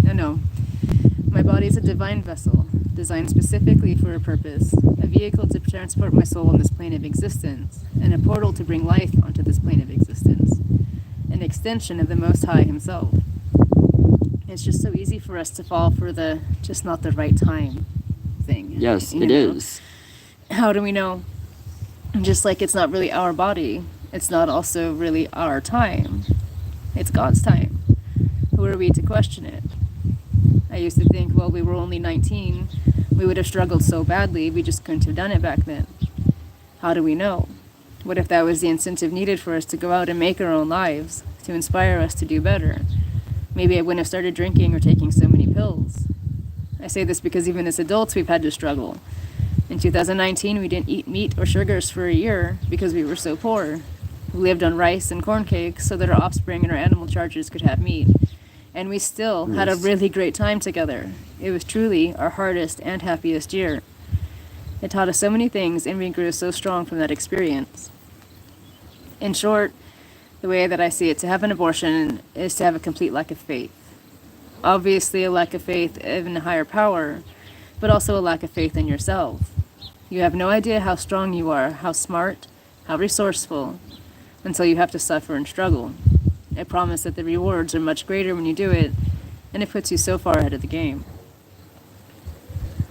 No. My body is a divine vessel, designed specifically for a purpose, a vehicle to transport my soul on this plane of existence, and a portal to bring life onto this plane of existence, an extension of the Most High Himself. It's just so easy for us to fall for the just not the right time thing. Yes, you it know? is. How do we know? Just like it's not really our body, it's not also really our time. It's God's time. Who are we to question it? I used to think, well, we were only 19. We would have struggled so badly, we just couldn't have done it back then. How do we know? What if that was the incentive needed for us to go out and make our own lives, to inspire us to do better? Maybe I wouldn't have started drinking or taking so many pills. I say this because even as adults, we've had to struggle. In 2019, we didn't eat meat or sugars for a year because we were so poor. We lived on rice and corn cakes so that our offspring and our animal chargers could have meat. And we still had a really great time together. It was truly our hardest and happiest year. It taught us so many things, and we grew so strong from that experience. In short, the way that I see it, to have an abortion is to have a complete lack of faith. Obviously, a lack of faith in a higher power, but also a lack of faith in yourself. You have no idea how strong you are, how smart, how resourceful, until you have to suffer and struggle. I promise that the rewards are much greater when you do it, And it puts you so far ahead of the game.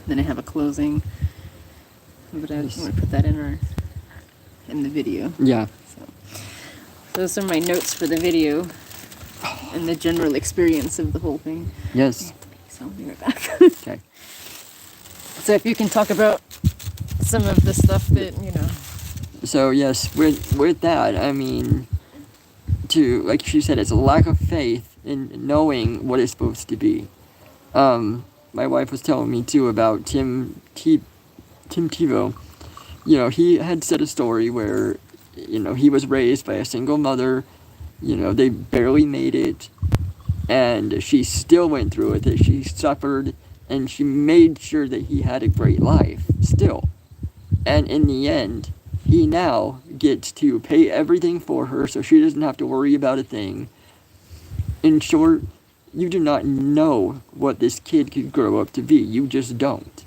Then I have a closing. But I just want to put that in the video. Yeah. So those are my notes for the video and the general experience of the whole thing. Yes. So I'll be right back. Okay. So if you can talk about some of the stuff that, you know. So yes, with that, I mean, like she said, it's a lack of faith in knowing what it's supposed to be. My wife was telling me too about Tim Tebow. You know, he had said a story where, you know, he was raised by a single mother. You know, they barely made it, and she still went through with it. She suffered, and she made sure that he had a great life still. And in the end, he now gets to pay everything for her, so she doesn't have to worry about a thing. In short, you do not know what this kid could grow up to be. You just don't.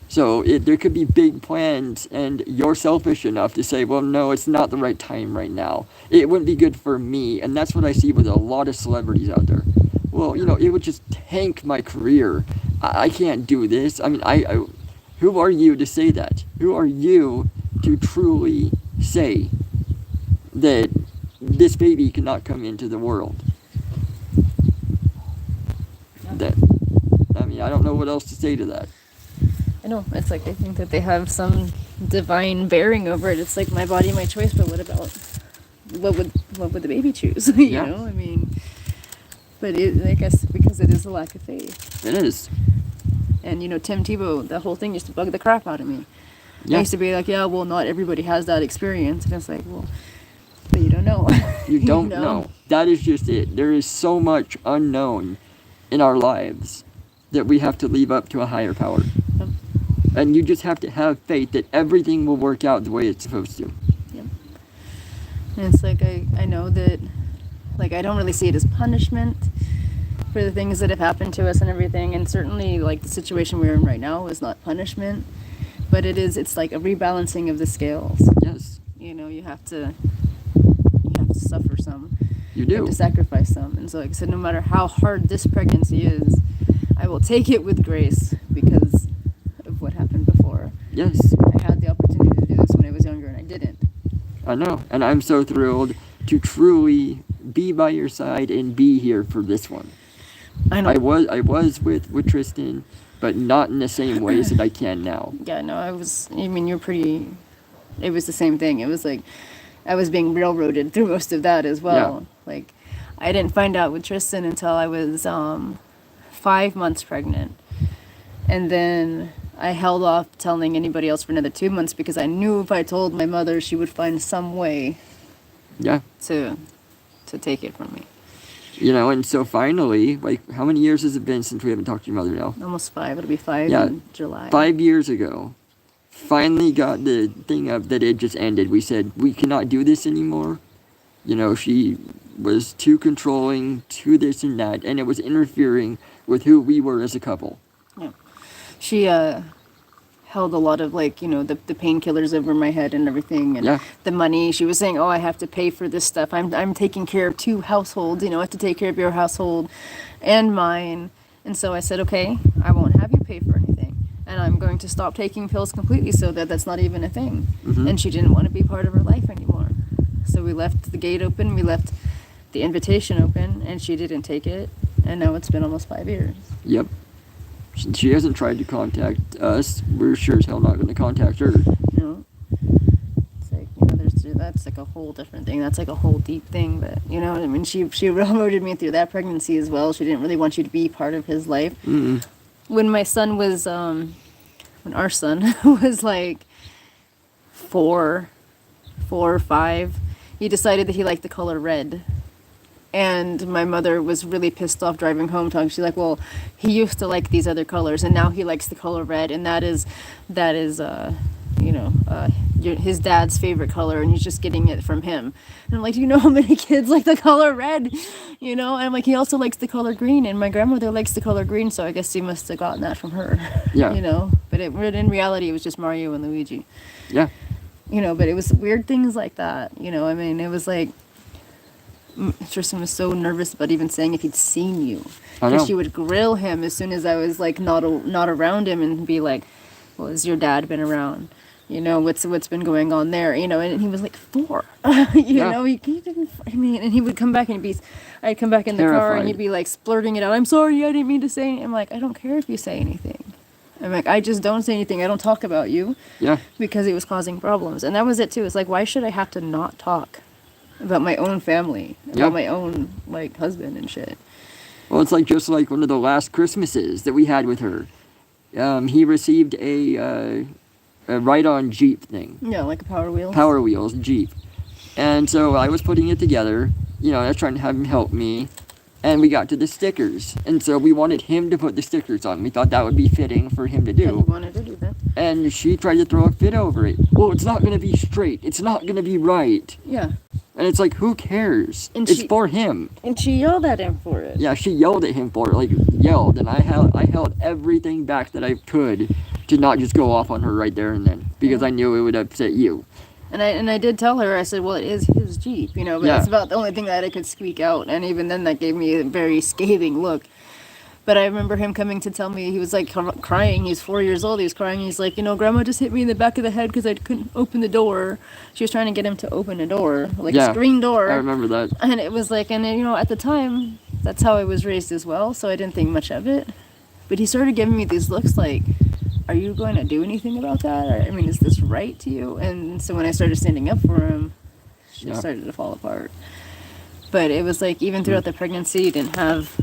So there could be big plans, and you're selfish enough to say, well, no, it's not the right time right now. It wouldn't be good for me. And that's what I see with a lot of celebrities out there. Well, you know, it would just tank my career. I can't do this. I mean, who are you to say that? Who are you to truly say that this baby cannot come into the world? I mean, I don't know what else to say to that. I know, it's like they think that they have some divine bearing over it. It's like my body, my choice, but what would the baby choose? You know, I mean, but I guess because it is a lack of faith. It is. And you know, Tim Tebow, the whole thing used to bug the crap out of me. Yeah. I used to be like, yeah, well, not everybody has that experience, and it's like, well, but you don't know. You don't know. That is just it. There is so much unknown in our lives that we have to leave up to a higher power. Yep. And you just have to have faith that everything will work out the way it's supposed to. Yep. And it's like, I know that, like, I don't really see it as punishment for the things that have happened to us and everything, and certainly, like, the situation we're in right now is not punishment, but it's like a rebalancing of the scales. Yes. You know, you have to suffer some. You do. You have to sacrifice some. And so, like I said, no matter how hard this pregnancy is, I will take it with grace because of what happened before. Yes. I had the opportunity to do this when I was younger, and I didn't. I know. And I'm so thrilled to truly be by your side and be here for this one. I know. I was with Tristan, but not in the same ways that I can now. Yeah, no, you're pretty, it was the same thing. It was like, I was being railroaded through most of that as well. Yeah. Like, I didn't find out with Tristan until I was 5 months pregnant. And then I held off telling anybody else for another 2 months because I knew if I told my mother, she would find some way to take it from me. You know, and so finally, like, how many years has it been since we haven't talked to your mother now? Almost 5. It'll be 5 in July. 5 years ago, finally got the thing up that it just ended. We said, we cannot do this anymore. You know, she was too controlling, too this and that, and it was interfering with who we were as a couple. Yeah. She held a lot of, like, you know, the painkillers over my head and everything, and the money. She was saying, oh, I have to pay for this stuff. I'm taking care of 2 households, you know, I have to take care of your household and mine. And so I said, okay, I won't have you pay for anything. And I'm going to stop taking pills completely so that that's not even a thing. Mm-hmm. And she didn't want to be part of her life anymore. So we left the gate open, we left the invitation open, and she didn't take it. And now it's been almost 5 years. Yep. She hasn't tried to contact us. We're sure as hell not going to contact her. No. It's like, you know, that's like a whole different thing. That's like a whole deep thing. But, you know, I mean, she railroaded me through that pregnancy as well. She didn't really want you to be part of his life. Mm-mm. When my son was, when our son was like 4 or 5, he decided that he liked the color red. And my mother was really pissed off driving home, talking. She's like, well, he used to like these other colors, and now he likes the color red, and that is his dad's favorite color, and he's just getting it from him. And I'm like, do you know how many kids like the color red? You know, and I'm like, he also likes the color green, and my grandmother likes the color green, so I guess he must have gotten that from her. Yeah. You know, but in reality, it was just Mario and Luigi. Yeah. You know, but it was weird things like that. You know, I mean, it was like, Tristan was so nervous about even saying if he'd seen you. I know. Because she would grill him as soon as I was like not around him and be like, well, has your dad been around? You know, what's been going on there? You know, and he was like 4. You know, he didn't. I mean, and he would come back and I'd come back in the car and he'd be like splurting it out. I'm sorry, I didn't mean to say anything. I'm like, I don't care if you say anything. I'm like, I just don't say anything. I don't talk about you. Yeah. Because it was causing problems, and that was it too. It's like, why should I have to not talk about my own family, about my own like husband and shit? Well, it's like just like one of the last Christmases that we had with her. He received a ride-on Jeep thing. Yeah, like a Power Wheels. Power Wheels Jeep. And so I was putting it together. You know, I was trying to have him help me. And we got to the stickers. And so we wanted him to put the stickers on. We thought that would be fitting for him to do. Yeah, he wanted to do that. And she tried to throw a fit over it. Well, it's not going to be straight. It's not going to be right. Yeah. And it's like, who cares? And it's for him. And she yelled at him for it. Yeah, she yelled at him for it. Like, yelled. And I held everything back that I could to not just go off on her right there and then. Because I knew it would upset you. And I did tell her, I said, well, it is his Jeep, you know, but it's about the only thing that I could squeak out. And even then that gave me a very scathing look. But I remember him coming to tell me, he was like crying. He's 4 years old. He was crying. He's like, you know, Grandma just hit me in the back of the head because I couldn't open the door. She was trying to get him to open a door, like a screen door. I remember that. And it was like, and you know, at the time, that's how I was raised as well. So I didn't think much of it. But he started giving me these looks like, are you going to do anything about that? Or, I mean, is this right to you? And so when I started standing up for him, she started to fall apart. But it was like, even throughout the pregnancy, you didn't have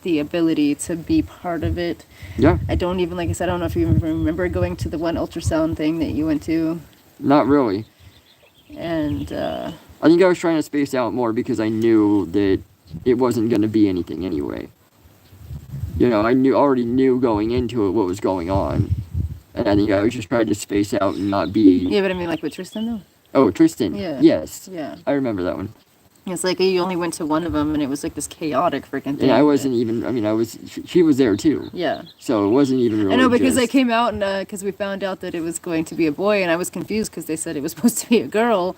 the ability to be part of it. Yeah. I don't even, like I said, I don't know if you remember going to the one ultrasound thing that you went to. Not really. And I think I was trying to space out more because I knew that it wasn't going to be anything anyway. You know, I already knew going into it what was going on. And I think I was just trying to space out and not be... Yeah, but I mean, like with Tristan, though? Oh, Tristan. Yeah. Yes. Yeah. I remember that one. It's like you only went to one of them, and it was like this chaotic freaking thing. And I wasn't even... I mean, she was there, too. Yeah. So it wasn't even really I know, because I came out, and because we found out that it was going to be a boy, and I was confused because they said it was supposed to be a girl.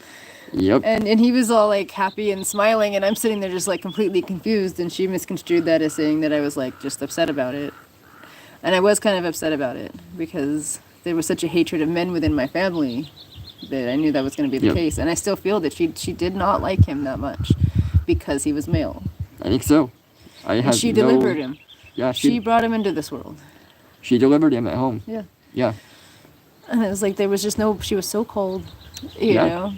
Yep. And he was all like happy and smiling, and I'm sitting there just like completely confused, and she misconstrued that as saying that I was like just upset about it. And I was kind of upset about it because there was such a hatred of men within my family that I knew that was going to be the case. And I still feel that she did not like him that much because he was male. I think so. And she delivered him. Yeah. She brought him into this world. She delivered him at home. Yeah. Yeah. And it was like there was just no... She was so cold, you know?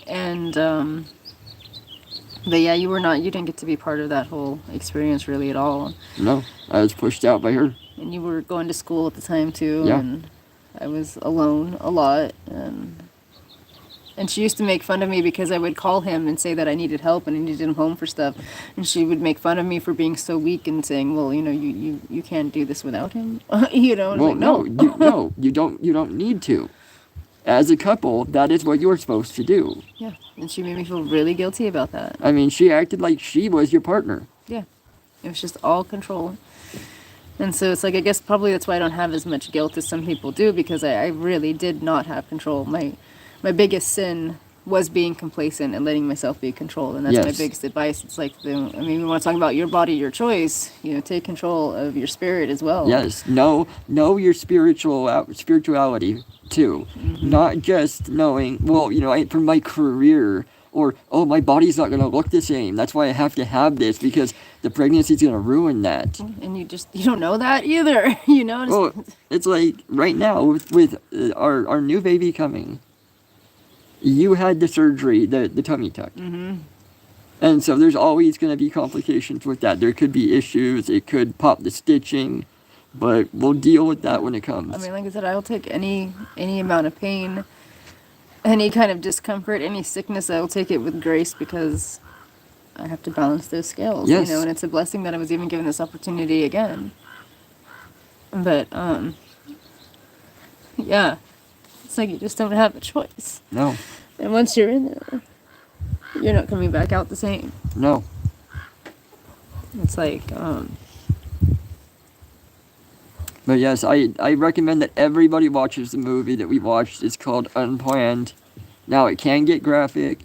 And, but yeah, you didn't get to be part of that whole experience really at all. No, I was pushed out by her. And you were going to school at the time too, Yeah. and I was alone a lot, and she used to make fun of me because I would call him and say that I needed help and I needed him home for stuff, and she would make fun of me for being so weak and saying, well, you know, you can't do this without him, you know. Well, like, no, you don't need to. As a couple, that is what you're supposed to do. Yeah, and she made me feel really guilty about that. I mean, she acted like she was your partner. Yeah, it was just all control. And so it's like, I guess probably that's why I don't have as much guilt as some people do, because I really did not have control. My biggest sin was being complacent and letting myself be controlled, and that's my biggest advice. It's like, we want to talk about your body, your choice. You know, take control of your spirit as well. Yes, know your spirituality too, not just knowing. Well, you know, for my career, or my body's not gonna look the same. That's why I have to have this, because the pregnancy's gonna ruin that. And you don't know that either. You know. Well, it's like right now with our new baby coming. You had the surgery, the tummy tuck. Mm-hmm. And so there's always going to be complications with that. There could be issues. It could pop the stitching. But we'll deal with that when it comes. I mean, like I said, I'll take any amount of pain, any kind of discomfort, any sickness. I'll take it with grace, because I have to balance those scales. Yes. You know, and it's a blessing that I was even given this opportunity again. But, yeah. It's like you just don't have a choice. No. And once you're in there, you're not coming back out the same. No. It's like, But yes, I recommend that everybody watches the movie that we watched. It's called Unplanned. Now, it can get graphic,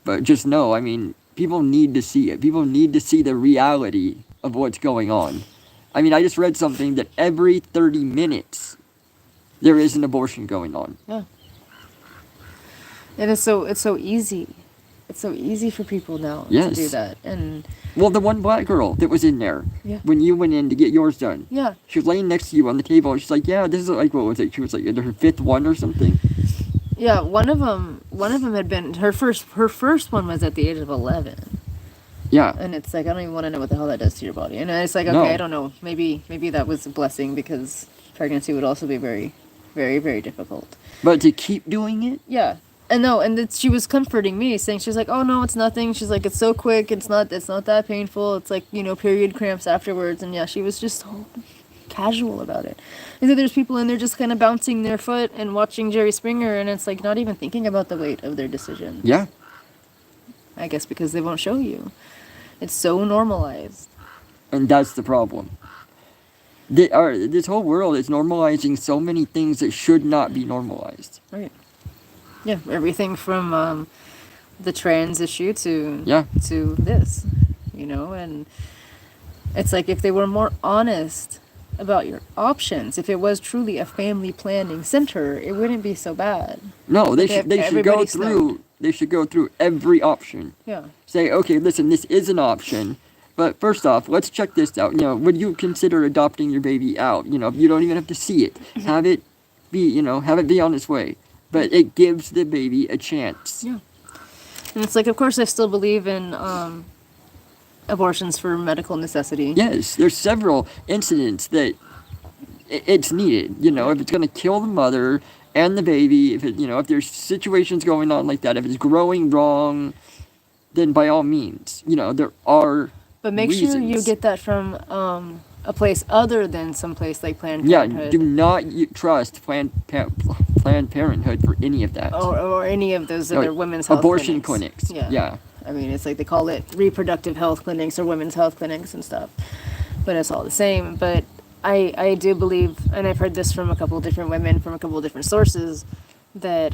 but just know, I mean, people need to see it. People need to see the reality of what's going on. I mean, I just read something that every 30 minutes there is an abortion going on. Yeah. And it's so easy. It's so easy for people now to do that. And well, the one black girl that was in there, when you went in to get yours done, she was laying next to you on the table, and she's like, yeah, this is like, what was it? She was like in her 5th one or something. Yeah, one of them had been, her first one was at the age of 11. Yeah. And it's like, I don't even want to know what the hell that does to your body. And it's like, okay, I don't know. Maybe that was a blessing, because pregnancy would also be very, very, very difficult. But to keep doing it? Yeah. And no, and she was comforting me, saying, she's like, oh no, it's nothing. She's like, it's so quick. It's not that painful. It's like, period cramps afterwards. And yeah, she was just so casual about it. And so there's people in there just kind of bouncing their foot and watching Jerry Springer, and it's like not even thinking about the weight of their decisions. Yeah. I guess because they won't show you. It's so normalized. And that's the problem. This whole world is normalizing so many things that should not be normalized. Right. Yeah, everything from the trans issue to this, and it's like, if they were more honest about your options, if it was truly a family planning center, it wouldn't be so bad. No, they should go through. They should go through every option. Yeah. Say, okay, listen, this is an option, but first off, let's check this out. Would you consider adopting your baby out? You don't even have to see it. Have it be on its way. But it gives the baby a chance. Yeah. And it's like, of course, I still believe in abortions for medical necessity. Yes, there's several incidents that it's needed. If it's going to kill the mother and the baby, if there's situations going on like that, if it's growing wrong, then by all means, there are. But make sure you get that from a place other than some place like Planned Parenthood. Yeah, do not trust Planned Parenthood for any of that. Or any of those other women's health abortion clinics. Yeah. I mean, it's like they call it reproductive health clinics or women's health clinics and stuff. But it's all the same. But I do believe, and I've heard this from a couple of different women from a couple of different sources, that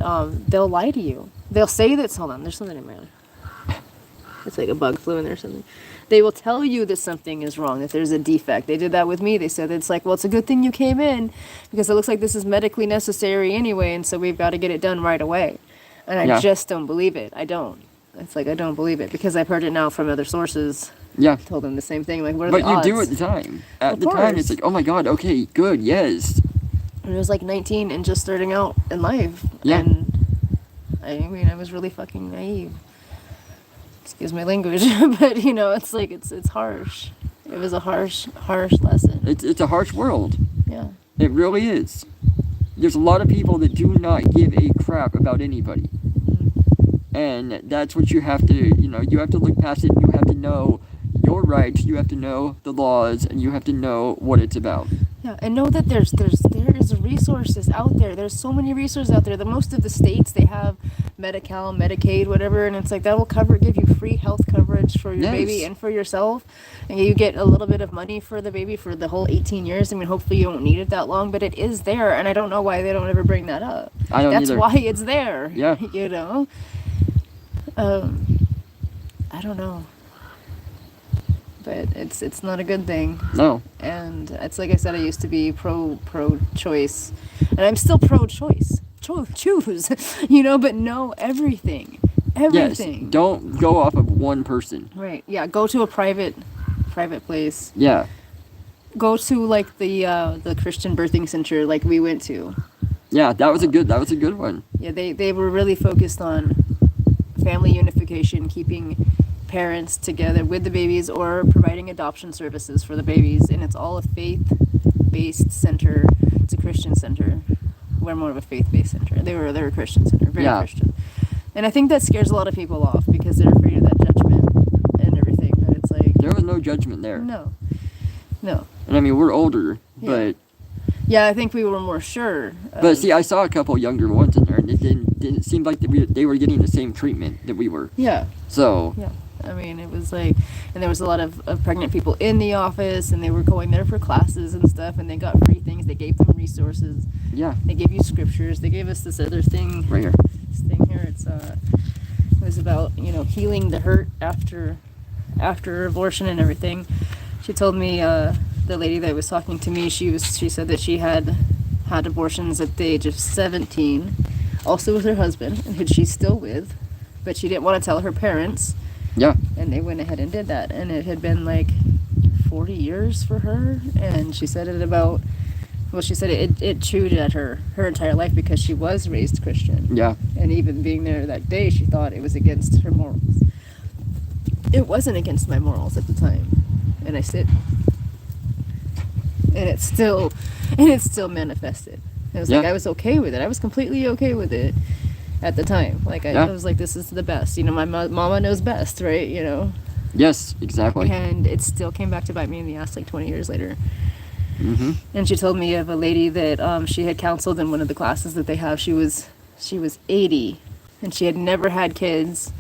they'll lie to you. They'll say that, hold on, there's something in my eye. It's like a bug flew in there or something. They will tell you that something is wrong, that there's a defect. They did that with me. They said it's like, well, it's a good thing you came in, because it looks like this is medically necessary anyway, and so we've got to get it done right away. And I just don't believe it. I don't. It's like, I don't believe it, because I've heard it now from other sources. Yeah. Told them the same thing. Like, what are the odds? But you do at the time. At the time, it's like, oh my God, okay, good, yes. And I was like 19 and just starting out in life. Yeah. And I was really fucking naive. Excuse my language, but it's like, it's harsh. It was a harsh lesson. It's a harsh world. Yeah. It really is. There's a lot of people that do not give a crap about anybody. And that's what you have to, you have to look past it. You have to know your rights. You have to know the laws, and you have to know what it's about. Yeah, and know that there is resources out there. There's so many resources out there. The most of the states, they have Medi-Cal, Medicaid, whatever, and it's like that will give you free health coverage for your baby and for yourself, and you get a little bit of money for the baby for the whole 18 years. I mean, hopefully you don't need it that long, but it is there, and I don't know why they don't ever bring that up. That's why it's there. Yeah. I don't know. But it's not a good thing. No. And it's like I said, I used to be pro-choice, and I'm still pro-choice. Choose, but know everything. Everything. Yes, don't go off of one person. Right. Yeah. Go to a private place. Yeah. Go to like the Christian birthing center like we went to. Yeah, that was a good one. Yeah, they were really focused on family unification, keeping parents together with the babies, or providing adoption services for the babies, and it's all a faith-based center. It's a Christian center. We're more of a faith-based center. They were a Christian center, very Christian. And I think that scares a lot of people off because they're afraid of that judgment and everything. But it's like, there was no judgment there. No. And I mean, we're older, but yeah, I think we were more sure. But see, I saw a couple younger ones in there, and it didn't seem like they were getting the same treatment that we were. Yeah. So. Yeah. I mean, it was like, and there was a lot of pregnant people in the office, and they were going there for classes and stuff, and they got free things. They gave them resources. Yeah. They gave you scriptures. They gave us this other thing. Right here. This thing here, it's It was about, healing the hurt after abortion and everything. She told me, the lady that was talking to me, she said that she had abortions at the age of 17, also with her husband, who she's still with, but she didn't want to tell her parents. Yeah. And they went ahead and did that, and it had been like 40 years for her, and she said it chewed at her entire life because she was raised Christian. Yeah. And even being there that day, she thought it was against her morals. It wasn't against my morals at the time, and I said, and it's still manifested. It was like I was okay with it. I was completely okay with it at the time. Like I was like, this is the best. My mama knows best, right? Yes, exactly. And it still came back to bite me in the ass like 20 years later. Mm-hmm. And she told me of a lady that she had counseled in one of the classes that they have. She was 80, and she had never had kids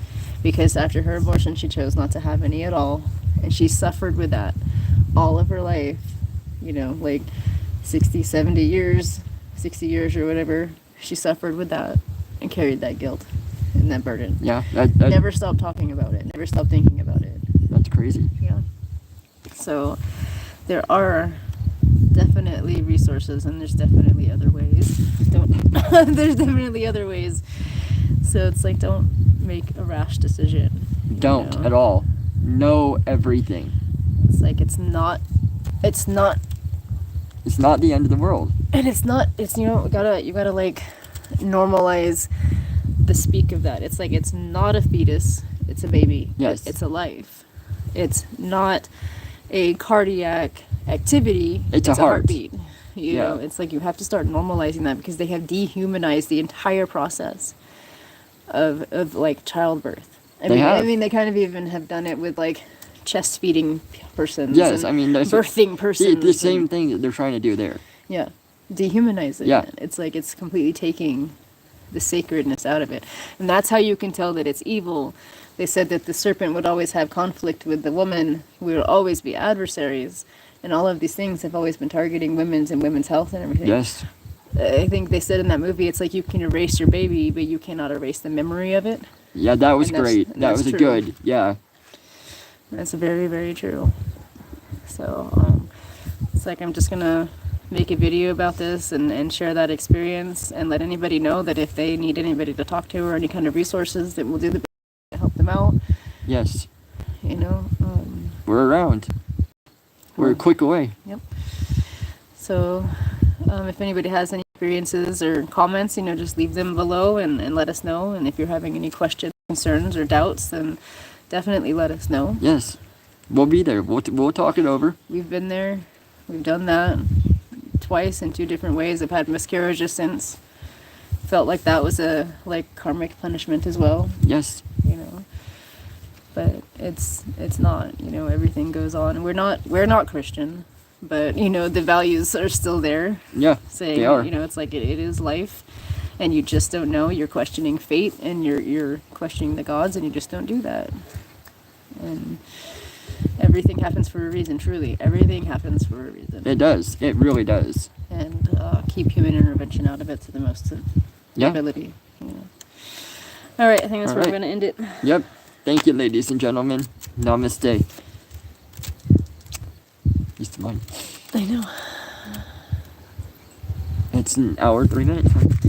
because after her abortion she chose not to have any at all, and she suffered with that all of her life. Like 60 years or whatever. She suffered with that and carried that guilt and that burden. Yeah, never stopped talking about it, never stopped thinking about it. That's crazy. Yeah. So there are definitely resources, and there's definitely other ways. There's definitely other ways. So it's like, don't make a rash decision. Don't at all. Know everything. It's like, it's not the end of the world. And it's you gotta like normalize the speak of that. It's like, it's not a fetus, it's a baby. Yes. It's a life. It's not a cardiac activity, it's a heartbeat. It's like, you have to start normalizing that, because they have dehumanized the entire process of like childbirth. I mean they kind of even have done it with like chest feeding persons. Yes, I mean, that's birthing persons. The same thing that they're trying to do there. Yeah, dehumanize it. Yeah. It's like, it's completely taking the sacredness out of it, and that's how you can tell that it's evil. They said that the serpent would always have conflict with the woman. We would always be adversaries, and all of these things have always been targeting women's health and everything. Yes. I think they said in that movie, it's like, you can erase your baby, but you cannot erase the memory of it. Yeah, that was great. That was true. good. Yeah. That's very, very true. So it's like, I'm just gonna make a video about this and share that experience, and let anybody know that if they need anybody to talk to or any kind of resources, that we'll do the best to help them out. Yes. We're around. We're a click away. Yep. So if anybody has any experiences or comments, just leave them below and let us know. And if you're having any questions, concerns, or doubts, then definitely let us know. Yes. We'll be there. We'll talk it over. We've been there. We've done that twice in 2 different ways. I've had miscarriages since. Felt like that was a karmic punishment as well. Yes. But it's not. Everything goes on. We're not Christian, but the values are still there. Yeah. Saying, they are. It's like, it is life, and you just don't know. You're questioning fate, and you're questioning the gods, and you just don't do that. And everything happens for a reason. Truly, everything happens for a reason. It does. It really does. And keep human intervention out of it to the most ability. All right, I think that's where we're going to end it. Yep. Thank you, ladies and gentlemen. Namaste. Peace of mind. I know. It's an hour, 3 minutes.